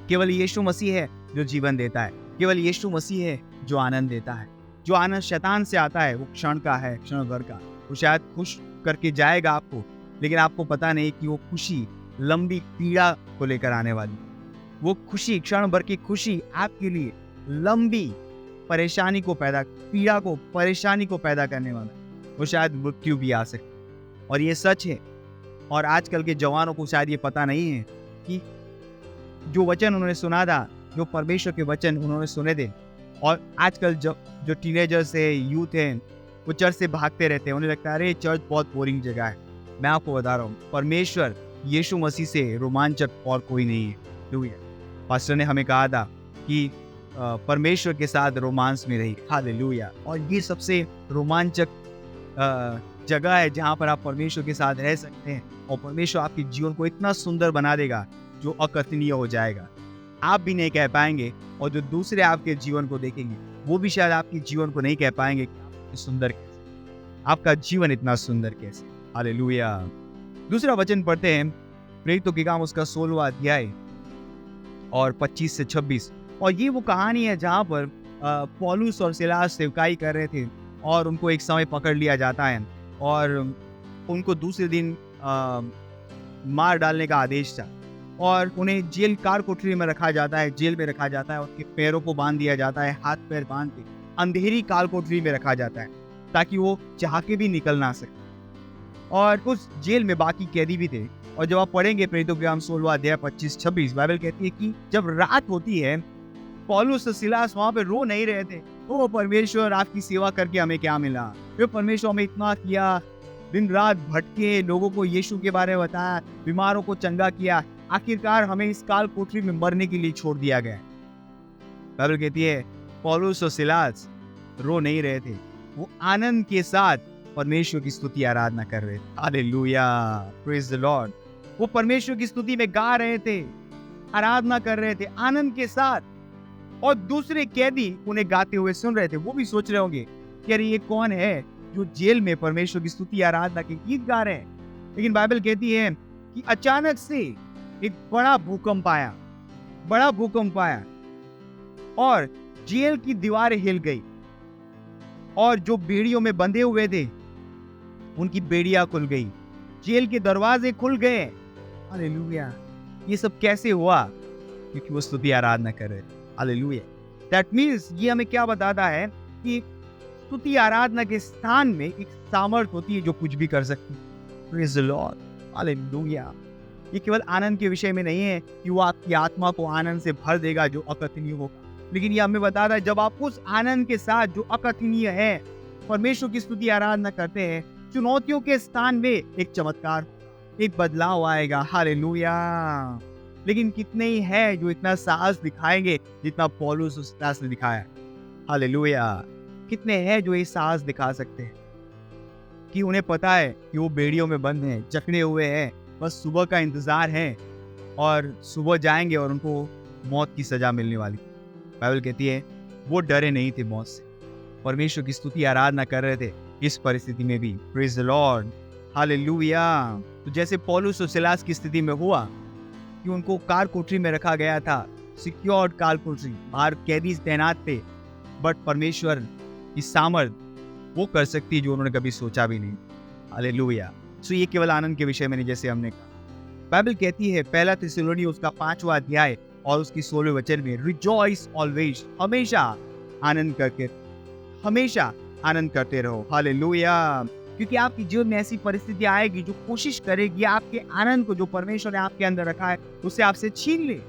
केवल यीशु मसीह है जो जीवन देता है, केवल यीशु मसीह है जो आनंद देता है। जो आनंद शैतान से आता है वो क्षण का है, क्षण भर का। वो शायद खुश करके जाएगा आपको, लेकिन आपको पता नहीं कि वो खुशी लंबी पीड़ा को लेकर आने वाली। वो खुशी, क्षण भर की खुशी आपके लिए लंबी परेशानी को परेशानी को पैदा करने वाला। वो शायद मृत्यु भी आ सकती, और ये सच है। और आजकल के जवानों को शायद ये पता नहीं है कि जो वचन उन्होंने सुना था, जो परमेश्वर के वचन उन्होंने सुने थे, और आजकल जो टीनेजर्स है, यूथ है, वो चर्च से भागते रहते हैं। उन्हें लगता है अरे चर्च बहुत बोरिंग जगह है। मैं आपको बता रहा हूँ, परमेश्वर यीशु मसीह से रोमांचक और कोई नहीं है। पास्टर ने हमें कहा था कि परमेश्वर के साथ रोमांस में रही। हालेलुया। और ये सबसे रोमांचक जगह है जहाँ पर आप परमेश्वर के साथ रह सकते हैं, और परमेश्वर आपके जीवन को इतना सुंदर बना देगा जो अकथनीय हो जाएगा। आप भी नहीं कह पाएंगे, और जो दूसरे आपके जीवन को देखेंगे वो भी शायद आपके जीवन को नहीं कह पाएंगे कि सुंदर कैसे, आपका जीवन इतना सुंदर कैसे। हालेलुया। दूसरा वचन पढ़ते हैं, प्रेरितों के काम उसका 16वां अध्याय और 25 से 26। और ये वो कहानी है जहाँ पर पौलुस और सिलास सेवकाई कर रहे थे और उनको एक समय पकड़ लिया जाता है और उनको दूसरे दिन मार डालने का आदेश था, और उन्हें जेल कार कोठरी में रखा जाता है, जेल में रखा जाता है। उनके पैरों को बांध दिया जाता है, हाथ पैर बांध के अंधेरी काल कोठरी में रखा जाता है ताकि वो चाह के भी निकल ना सके। और उस जेल में बाकी कैदी भी थे। और जब आप पढ़ेंगे प्रेरितों के काम 16वां अध्याय 25-26, बाइबल कहती है कि जब रात होती है, पौलुस और सिलास वहां पे रो नहीं रहे थे। तो परमेश्वर आपकी सेवा करके हमें क्या मिला? फिर परमेश्वर हमें इतना किया, दिन रात भटके, लोगों को यीशु के बारे में बताया, बीमारों को चंगा किया, आखिरकार हमें इस काल कोठरी में मरने के लिए छोड़ दिया गया। बाइबल कहती है पौलुस और सिलास रो नहीं रहे थे, वो आनंद के साथ परमेश्वर की स्तुति आराधना कर रहे थे। Hallelujah, praise the Lord. वो परमेश्वर की स्तुति में गा रहे थे, आराधना कर रहे थे आनंद के साथ, और दूसरे कैदी उन्हें गाते हुए सुन रहे थे। वो भी सोच रहे होंगे कि अरे ये कौन है जो जेल में परमेश्वर की स्तुति आराधना के गीत गा रहे हैं। लेकिन बाइबल कहती है कि अचानक से एक बड़ा भूकंप आया और जेल की दीवारें हिल गई, और जो बेड़ियों में बंधे हुए थे उनकी बेड़ियां खुल गई, जेल के दरवाजे खुल गए। हालेलुया। ये सब कैसे हुआ? क्योंकि वो स्तुति आराधना कर रहे थे। हालेलुया। दैट मीन्स ये हमें क्या बताता है कि स्तुति आराधना के स्थान में एक सामर्थ होती है जो कुछ भी कर सकती है। Praise the Lord, hallelujah. ये केवल आनंद के विषय में नहीं है कि वो आपकी आत्मा को आनंद से भर देगा जो अकथनीय होगा, लेकिन ये हमें बताता है जब आप उस आनंद के साथ जो अकथनीय है परमेश्वर की स्तुति आराधना करते हैं, चुनौतियों के स्थान में एक चमत्कार, एक बदलाव आएगा। हालेलुया। लेकिन कितने ही है जो इतना साहस दिखाएंगे जितना पौलुस उस दास ने दिखाया। हालेलुया। कितने हैं जो ये साहस दिखा सकते हैं कि उन्हें पता है कि वो बेड़ियों में बंद हैं, जकड़े हुए हैं, बस सुबह का इंतजार है और सुबह जाएंगे और उनको मौत की सजा मिलने वाली। बाइबल कहती है वो डरे नहीं थे मौत से, परमेश्वर की स्तुति आराधना कर रहे थे इस परिस्थिति में भी। Praise the Lord, hallelujah. तो जैसे पौलुस और सिलास की स्थिति में हुआ कि उनको कार कोठरी में रखा गया था, सिक्योर्ड कार कोठरी, बाहर कैदी तैनात थे, बट परमेश्वर की सामर्थ वो कर सकती है जो उन्होंने कभी सोचा भी नहीं। हालेलुया। सो ये केवल आनंद के विषय में नहीं, जैसे हमने कहा बाइबल कहती है पहला थिस्सलुनीय उसका 5वां अध्याय और उसकी 16वें वचन में, रिजॉइस ऑलवेज, हमेशा आनंद करते रहो। हालेलुया। क्योंकि आपकी जीवन में ऐसी परिस्थिति आएगी जो कोशिश करेगी आपके आनंद को जो परमेश्वर ने आपके अंदर रखा है उसे आपसे छीन ले।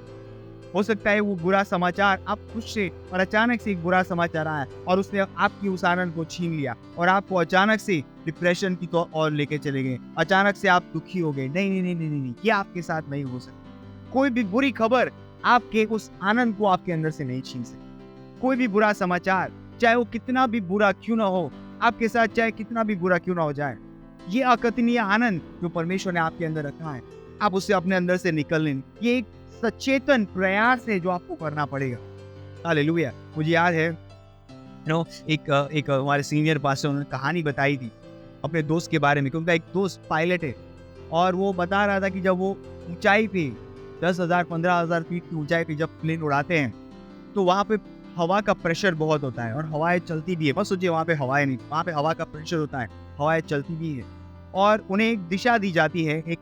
हो सकता है वो बुरा समाचार, आप खुश से और अचानक से एक बुरा समाचार आया और उसने आपकी उस आनंद को छीन लिया और आपको अचानक से डिप्रेशन की तो और लेके चले गए, अचानक से आप दुखी हो गए। नहीं नहीं नहीं नहीं नहीं, ये आपके साथ नहीं हो सकता। कोई भी बुरी खबर आपके उस आनंद को आपके अंदर से नहीं छीन सकती। कोई भी बुरा समाचार, चाहे वो कितना भी बुरा क्यों ना हो आपके साथ, चाहे कितना भी बुरा क्यों ना हो जाए, ये अकथनीय आनंद जो परमेश्वर ने आपके अंदर रखा है, आप उसे अपने अंदर से निकल लें। ये एक सचेतन प्रयास है जो आपको करना पड़ेगा। हालेलुया। मुझे याद है एक हमारे सीनियर पास्टर, उन्होंने कहानी बताई थी अपने दोस्त के बारे में कि उनका एक दोस्त पायलट है और वो बता रहा था कि जब वो ऊंचाई पे 10,000 15,000 फीट की ऊंचाई पे जब प्लेन उड़ाते हैं तो वहाँ पे हवा का प्रेशर बहुत होता है और हवाएं चलती भी है। बस सोचिए वहाँ पे हवाएं नहीं, वहाँ पे हवा का प्रेशर होता है, हवाएं चलती भी है और उन्हें एक दिशा दी जाती है, एक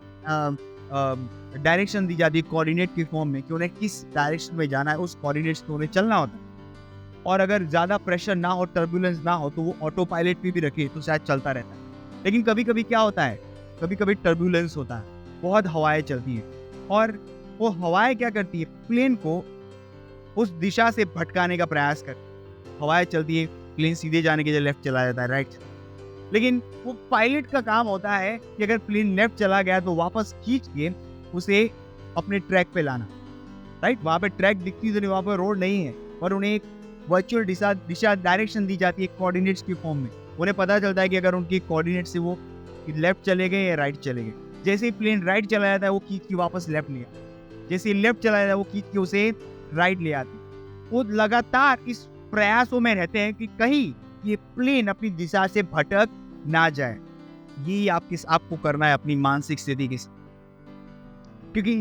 डायरेक्शन दी जाती है कोऑर्डिनेट की फॉर्म में कि उन्हें किस डायरेक्शन में जाना है, उस कोऑर्डिनेट्स पे उन्हें चलना होता है। और अगर ज़्यादा प्रेशर ना हो, टर्बुलेंस ना हो तो वो ऑटो पायलट पे भी रखे तो शायद चलता रहता है। लेकिन कभी कभी क्या होता है, कभी कभी टर्बुलेंस होता है, बहुत हवाएं चलती हैं और वो हवाएं क्या करती है, प्लेन को उस दिशा से भटकाने का प्रयास करती है। हवाएं चलती है, प्लेन सीधे जाने के लिए लेफ्ट चला जाता है, राइट। लेकिन वो पायलट का काम होता है कि अगर प्लेन लेफ्ट चला गया तो वापस खींच के उसे अपने ट्रैक पे लाना, राइट। वहाँ पे ट्रैक दिखती है, वहाँ पे रोड नहीं है, पर उन्हें एक वर्चुअल दिशा डायरेक्शन दी जाती है कोऑर्डिनेट्स की फॉर्म में। उन्हें पता चलता है कि अगर उनकी कोऑर्डिनेट से वो लेफ्ट चले गए या राइट चले गए। जैसे ही प्लेन राइट चला जाता है वो खींच के वापस लेफ्ट ले आता है, जैसे ही लेफ्ट चला जाता है वो खींच के उसे राइट ले आते हैं। वो लगातार इस प्रयासों में रहते हैं कि कहीं ये प्लेन अपनी दिशा से भटक ना जाए। ये आपको करना है अपनी मानसिक स्थिति के साथ, क्योंकि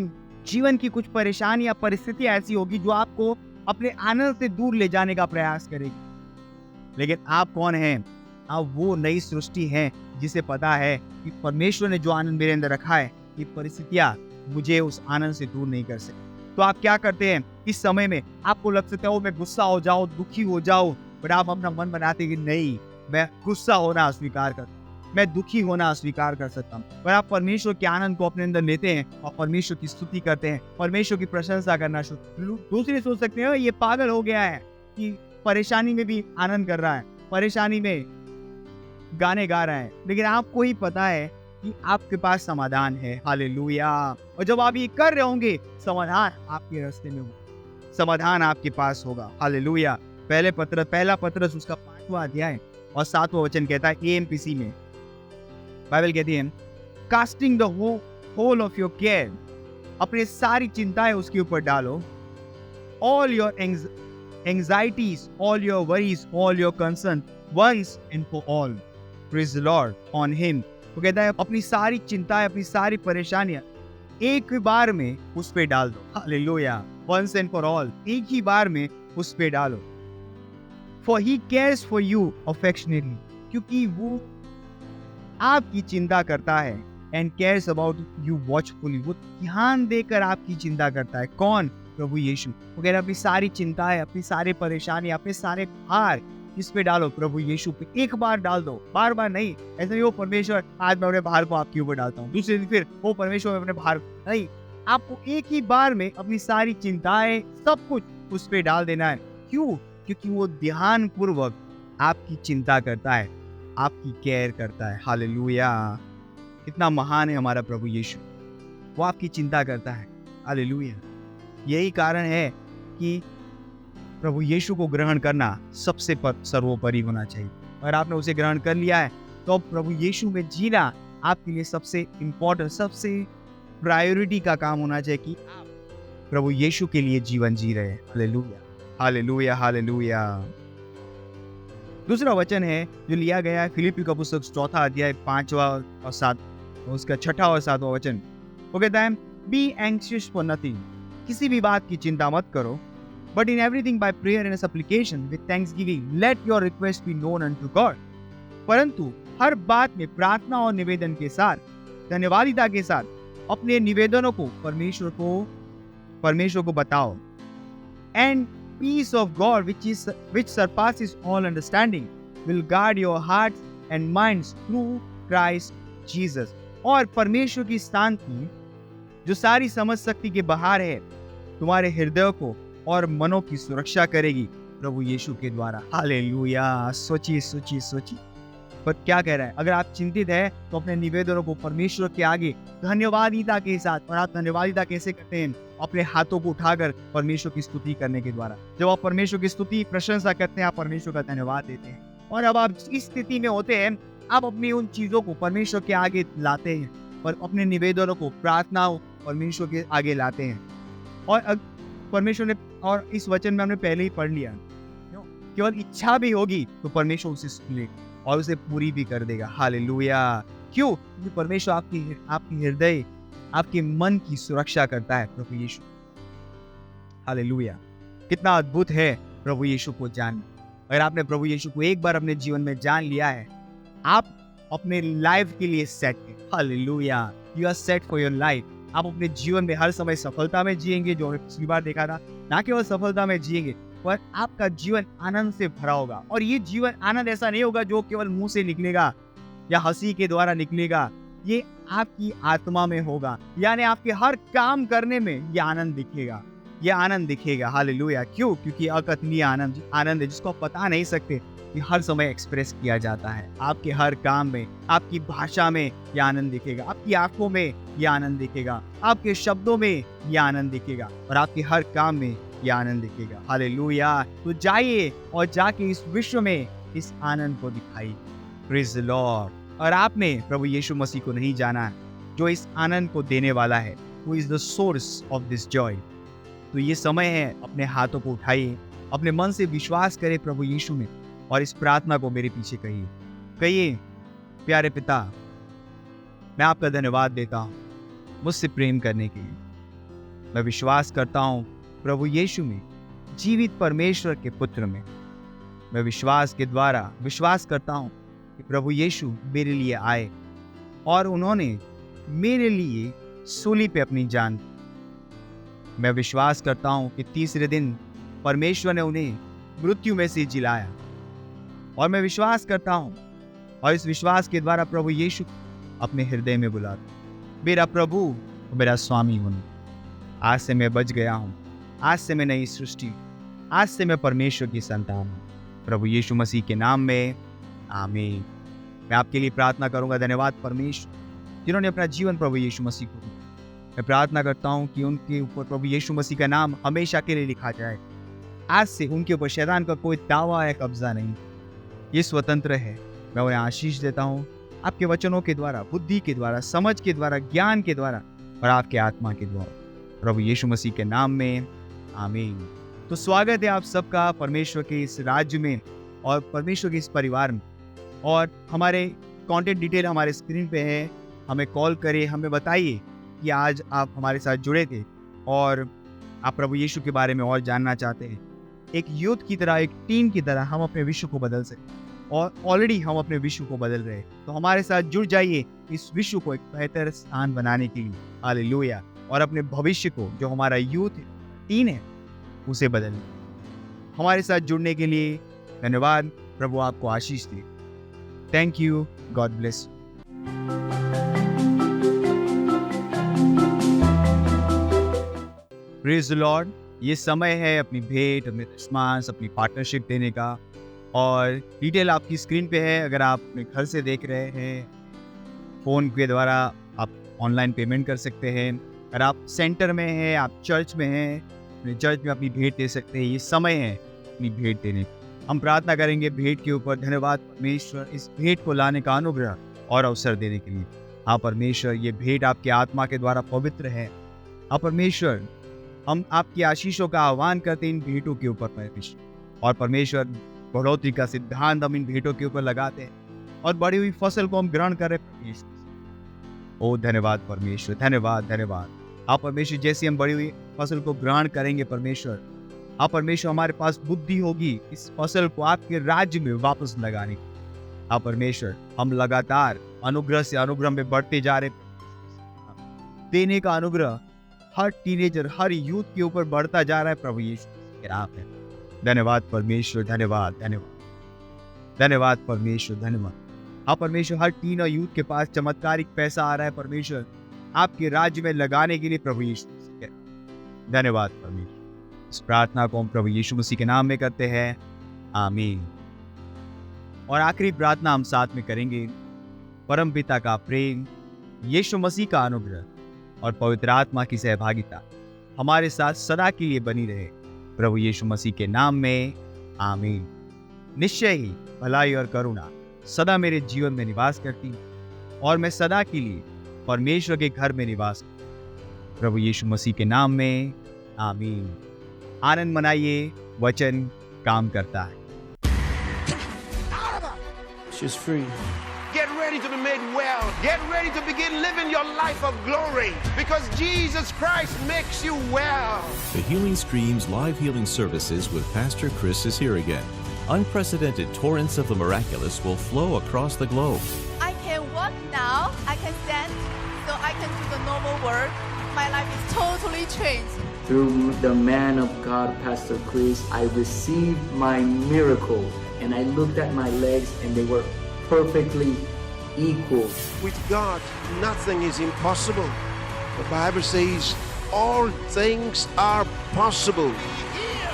जीवन की कुछ परेशानी या परिस्थिति ऐसी होगी जो आपको अपने आनंद से दूर ले जाने का प्रयास करेगी। लेकिन आप कौन हैं? आप वो नई सृष्टि हैं जिसे पता है कि परमेश्वर ने जो आनंद मेरे अंदर रखा है, ये परिस्थितियां मुझे उस आनंद से दूर नहीं कर सकती। तो आप क्या करते हैं इस समय में? आपको लग सकता है मैं गुस्सा हो जाऊं, दुखी हो जाऊं, पर आप अपना मन बनाते कि नहीं, मैं गुस्सा होना अस्वीकार करता हूं, मैं दुखी होना अस्वीकार कर सकता हूं। पर आप परमेश्वर के आनंद को अपने अंदर लेते हैं और परमेश्वर की स्तुति करते हैं, परमेश्वर की प्रशंसा करना शुरू। दूसरे सोच सकते हैं ये पागल हो गया है कि परेशानी में भी आनंद कर रहा है, परेशानी में गाने गा रहा है, लेकिन आपको ही पता है कि आपके पास समाधान है। हालेलुया। और जब आप ये कर रहे होंगे, समाधान आपके रास्ते में होगा, समाधान आपके पास होगा। हालेलुया। पहला पत्रस उसका 5वां अध्याय और 7वां वचन कहता है AMPC में, बाइबल कहती है casting the whole of your care, अपने सारी चिंताएं उसके ऊपर डालो, all your anxieties, all your worries, all your concern once and for all, praise the Lord, on him. वो कहता है अपनी सारी चिंताएं, अपनी सारी परेशानियां एक ही बार में उस पे डाल दो। Hallelujah. Once and for all, एक ही बार में उस पे डालो। For he cares for you affectionately, क्योंकि वो आपकी चिंता करता है। And cares about you watchfully, वो ध्यान देकर आपकी चिंता करता है। कौन? प्रभु यीशु। वो कह रहे अपनी सारी चिंताएं, अपनी सारी परेशानी, अपने सारे भार इस पे डालो, प्रभु यीशु पे एक बार डाल दो, बार बार नहीं। ऐसे नहीं वो परमेश्वर आज मैं अपने भार को आपके ऊपर डालता हूँ, दूसरे दिन फिर वो परमेश्वर मैं अपने भार, नहीं, आपको एक ही बार में अपनी सारी चिंताएं सब कुछ उस पे डाल देना है। क्यों? क्योंकि वो ध्यान पूर्वक आपकी चिंता करता है, आपकी केयर करता है। हालेलुया, कितना महान है हमारा प्रभु यीशु, वो आपकी चिंता करता है। हालेलुया, यही कारण है कि प्रभु यीशु को ग्रहण करना सबसे सर्वोपरि होना चाहिए। अगर आपने उसे ग्रहण कर लिया है तो प्रभु यीशु में जीना आपके लिए सबसे इम्पोर्टेंट, सबसे प्रायोरिटी का काम होना चाहिए कि आप प्रभु यीशु के लिए जीवन जी रहे हैं। Hallelujah, hallelujah, hallelujah. दूसरा वचन है जो लिया गया है फिलिप्पी का पुस्तक 4 अध्याय 5वां और 7, उसका 6वां और 7वां वचन। वो कहता है, बी एंग्शियस फॉर नथिंग, किसी भी बात की चिंता मत करो, but in everything by prayer and supplication with thanksgiving let your request be known unto God. परंतु हर बात में प्रार्थना और निवेदन के साथ, धन्यवादिता के साथ अपने निवेदनों को परमेश्वर को बताओ। And peace of God which surpasses all understanding will guard your hearts and minds through Christ Jesus। और परमेश्वर की शांति जो सारी समझ शक्ति के बाहर है तुम्हारे हृदय को और मनों की सुरक्षा करेगी प्रभु यीशु के द्वारा। हालेलुया, सोचिए सोचिए सोचिए। पर क्या कह रहा है, अगर आप चिंतित है तो अपने निवेदनों को परमेश्वर के आगे धन्यवादिता के साथ, और आप धन्यवादिता कैसे करते हैं, अपने हाथों को उठाकर परमेश्वर की स्तुति करने के द्वारा। जब आप परमेश्वर की स्तुति प्रशंसा करते हैं, आप परमेश्वर का धन्यवाद देते हैं, और अब आप इस स्थिति में होते हैं, आप अपनी उन चीजों को परमेश्वर के आगे लाते हैं, पर अपने निवेदनों को, प्रार्थनाओं परमेश्वर के आगे लाते हैं। और परमेश्वर ने, और इस वचन में हमने पहले ही पढ़ लिया, केवल इच्छा भी होगी तो परमेश्वर उसे सुनेगा और उसे पूरी भी कर देगा। हालेलुया, क्यों? क्योंकि परमेश्वर आपकी हृदय, आपके मन की सुरक्षा करता है प्रभु यीशु। हालेलुया, कितना अद्भुत है प्रभु यीशु को जानना। अगर आपने प्रभु यीशु को एक बार अपने जीवन में जान लिया है, आप अपने लाइफ के लिए सेट हैं। Hallelujah, you are set for your life. आप अपने जीवन में हर समय सफलता में जिएंगे, जो हमने पिछली बार देखा था। ना केवल सफलता में जिएंगे, पर आपका जीवन आनंद से भरा होगा। और ये जीवन आनंद ऐसा नहीं होगा जो केवल मुंह से निकलेगा या हंसी के द्वारा निकलेगा, ये आपकी आत्मा में होगा, यानी आपके हर काम करने में ये आनंद दिखेगा, ये आनंद दिखेगा। हालेलुया, क्यों? क्योंकि अकथनीय आनंद है जिसको आप बता नहीं सकते, ये हर समय एक्सप्रेस किया जाता है। आपके हर काम में, आपकी भाषा में ये आनंद दिखेगा, आपकी आंखों में ये आनंद दिखेगा, आपके शब्दों में ये आनंद दिखेगा, और आपके हर काम में ये आनंद दिखेगा। हालेलुया, तो जाइए और जाके इस विश्व में इस आनंद को दिखाइए। Praise the Lord. और आपने प्रभु यीशु मसीह को नहीं जाना, जो इस आनंद को देने वाला है, who is the source of this joy, तो ये समय है, अपने हाथों को उठाइए, अपने मन से विश्वास करें प्रभु यीशु में, और इस प्रार्थना को मेरे पीछे कहिए, प्यारे पिता, मैं आपका धन्यवाद देता हूँ मुझसे प्रेम करने के लिए। मैं विश्वास करता हूँ प्रभु यीशु में, जीवित परमेश्वर के पुत्र में। मैं विश्वास के द्वारा विश्वास करता हूँ कि प्रभु यीशु मेरे लिए आए और उन्होंने मेरे लिए सूली पे अपनी जान दी। मैं विश्वास करता हूँ कि तीसरे दिन परमेश्वर ने उन्हें मृत्यु में से जिलाया, और मैं विश्वास करता हूँ, और इस विश्वास के द्वारा प्रभु यीशु अपने हृदय में बुलाता, मेरा प्रभु और मेरा स्वामी होने। आज से मैं बच गया हूँ, आज से मैं नई सृष्टि, आज से मैं परमेश्वर की संतान हूँ, प्रभु यीशु मसीह के नाम में, आमीन। मैं आपके लिए प्रार्थना करूंगा। धन्यवाद परमेश्वर जिन्होंने अपना जीवन प्रभु यीशु मसीह को दिया। मैं प्रार्थना करता हूं कि उनके ऊपर प्रभु यीशु मसीह का नाम हमेशा के लिए लिखा जाए। आज से उनके ऊपर शैतान का कोई दावा या कब्जा नहीं, ये स्वतंत्र है। मैं उन्हें आशीष देता हूँ आपके वचनों के द्वारा, बुद्धि के द्वारा, समझ के द्वारा, ज्ञान के द्वारा, और आपके आत्मा के द्वारा, प्रभु यीशु मसीह के नाम में, आमीन। तो स्वागत है आप सबका परमेश्वर के इस राज्य में और परमेश्वर के इस परिवार में। और हमारे कॉन्टेक्ट डिटेल हमारे स्क्रीन पे है, हमें कॉल करें, हमें बताइए कि आज आप हमारे साथ जुड़े थे और आप प्रभु यीशु के बारे में और जानना चाहते हैं। एक यूथ की तरह, एक टीम की तरह हम अपने विश्व को बदल सकते, और ऑलरेडी हम अपने विश्व को बदल रहे हैं। तो हमारे साथ जुड़ जाइए इस विश्व को एक बेहतर स्थान बनाने के लिए। हालेलुया। और अपने भविष्य को, जो हमारा यूथ है, 3 है उसे बदलने। हमारे साथ जुड़ने के लिए धन्यवाद। प्रभु आपको आशीष दे। Thank you. God bless. Praise the Lord. ये समय है अपनी भेंट, अपने रिस्पॉन्स, अपनी पार्टनरशिप देने का, और डिटेल आपकी स्क्रीन पे है। अगर आप अपने घर से देख रहे हैं, फ़ोन के द्वारा आप ऑनलाइन पेमेंट कर सकते हैं। अगर आप सेंटर में हैं, आप चर्च में हैं, अपने चर्च में अपनी भेंट दे सकते हैं। ये समय है अपनी भेंट देने का। हम प्रार्थना करेंगे भेंट के ऊपर। धन्यवाद परमेश्वर इस भेंट को लाने का अनुग्रह और अवसर देने के लिए। हाँ परमेश्वर, ये भेंट आपके आत्मा के द्वारा पवित्र है। हाँ परमेश्वर, हम आपकी आशीषों का आह्वान करते हैं इन भेंटों के ऊपर परमेश्वर। और परमेश्वर, बढ़ोतरी का सिद्धांत हम इन भेंटों के ऊपर लगाते हैं और बढ़ी हुई फसल को हम ग्रहण करें परमेश्वर। ओ धन्यवाद परमेश्वर, धन्यवाद धन्यवाद। आप परमेश्वर, जैसे हम बढ़ी हुई फसल को ग्रहण करेंगे परमेश्वर, आप परमेश्वर हमारे पास बुद्धि होगी इस फसल को आपके राज्य में वापस लगाने की। आप परमेश्वर, हम लगातार अनुग्रह से अनुग्रह में बढ़ते जा रहे। देने का अनुग्रह हर टीनेजर, हर यूथ के ऊपर बढ़ता जा रहा है प्रभु यीशु के नाम में। धन्यवाद परमेश्वर, धन्यवाद धन्यवाद धन्यवाद परमेश्वर, धन्यवाद। हाँ परमेश्वर, हर टीन और यूथ के पास चमत्कारिक पैसा आ रहा है परमेश्वर आपके राज्य में लगाने के लिए प्रभु यीशु मसीह के। धन्यवाद परमेश्वर। इस प्रार्थना को हम प्रभु यीशु मसीह के नाम में करते हैं, आमीन। और आखिरी प्रार्थना हम साथ में करेंगे। परम पिता का प्रेम, यीशु मसीह का अनुग्रह और पवित्र आत्मा की सहभागिता हमारे साथ सदा के लिए बनी रहे प्रभु यीशु मसीह के नाम में, आमीन। निश्चय ही भलाई और करुणा सदा मेरे जीवन में निवास करती और मैं सदा के लिए परमेश्वर के घर में निवास करती प्रभु यीशु मसीह के नाम में, आमीन। आनंद मनाइए, वचन काम करता है। She's free. Get ready to be made well. Get ready to begin living your life of glory because Jesus Christ makes you well. The Healing Streams live healing services with Pastor Chris is here again. Unprecedented torrents of the miraculous will flow across the globe. I can walk now, I can stand, so I can do the normal work. My life is totally changed. Through the man of God, Pastor Chris, I received my miracle. And I looked at my legs and they were perfectly equal. With God, nothing is impossible. The Bible says all things are possible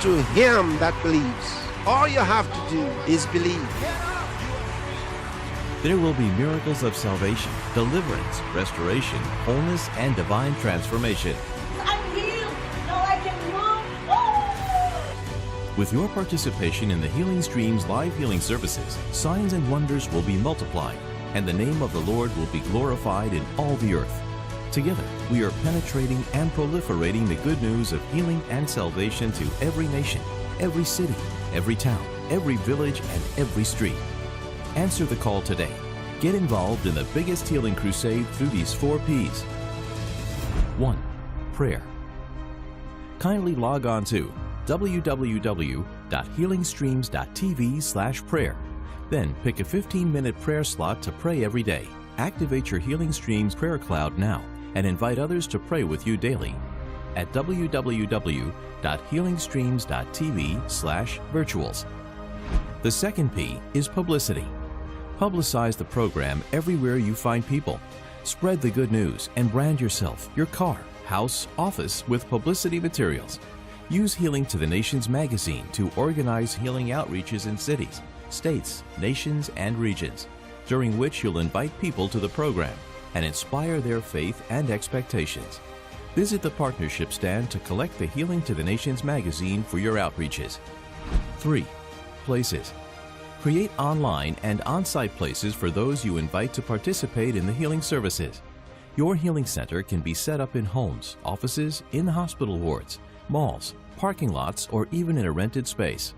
to him that believes. All you have to do is believe. There will be miracles of salvation, deliverance, restoration, wholeness, and divine transformation. I'm healed. Now I can move. With your participation in the Healing Streams live healing services, signs and wonders will be multiplied, and the name of the Lord will be glorified in all the earth. Together, we are penetrating and proliferating the good news of healing and salvation to every nation, every city, every town, every village, and every street. Answer the call today. Get involved in the biggest healing crusade through these 4 P's. 1. Prayer. Kindly log on to www.healingstreams.tv/prayer. Then pick a 15-minute prayer slot to pray every day. Activate your Healing Streams prayer cloud now and invite others to pray with you daily at www.healingstreams.tv/virtuals. The second P is publicity. Publicize the program everywhere you find people. Spread the good news and brand yourself, your car, house, office with publicity materials. Use Healing to the Nations magazine to organize healing outreaches in cities, states, nations, and regions, during which you'll invite people to the program and inspire their faith and expectations. Visit the partnership stand to collect the Healing to the Nations magazine for your outreaches. 3. Places. Create online and on-site places for those you invite to participate in the healing services. Your healing center can be set up in homes, offices, in hospital wards, malls, parking lots, or even in a rented space.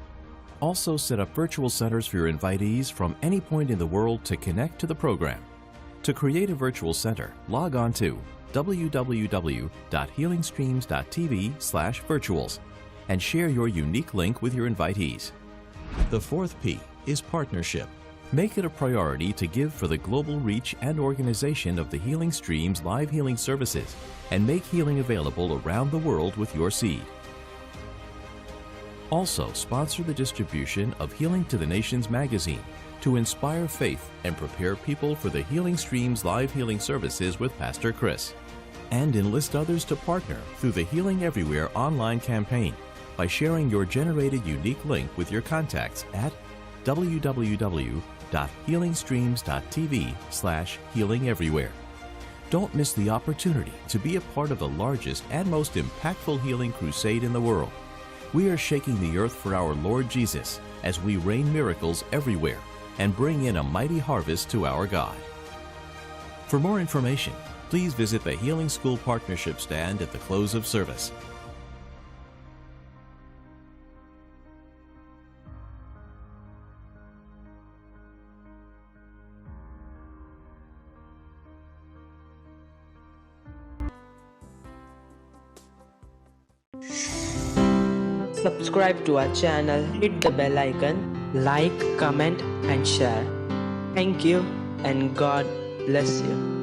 Also set up virtual centers for your invitees from any point in the world to connect to the program. To create a virtual center, log on to www.healingstreams.tv/virtuals and share your unique link with your invitees. The fourth P is partnership. Make it a priority to give for the global reach and organization of the Healing Streams live healing services and make healing available around the world with your seed. Also, sponsor the distribution of Healing to the Nations magazine to inspire faith and prepare people for the Healing Streams live healing services with Pastor Chris. And enlist others to partner through the Healing Everywhere online campaign by sharing your generated unique link with your contacts at www.healingstreams.tv/healingeverywhere. Don't miss the opportunity to be a part of the largest and most impactful healing crusade in the world. We are shaking the earth for our Lord Jesus as we rain miracles everywhere and bring in a mighty harvest to our God. For more information, please visit the Healing School Partnership stand at the close of service. Subscribe to our channel, hit the bell icon, like, comment and share. Thank you and God bless you.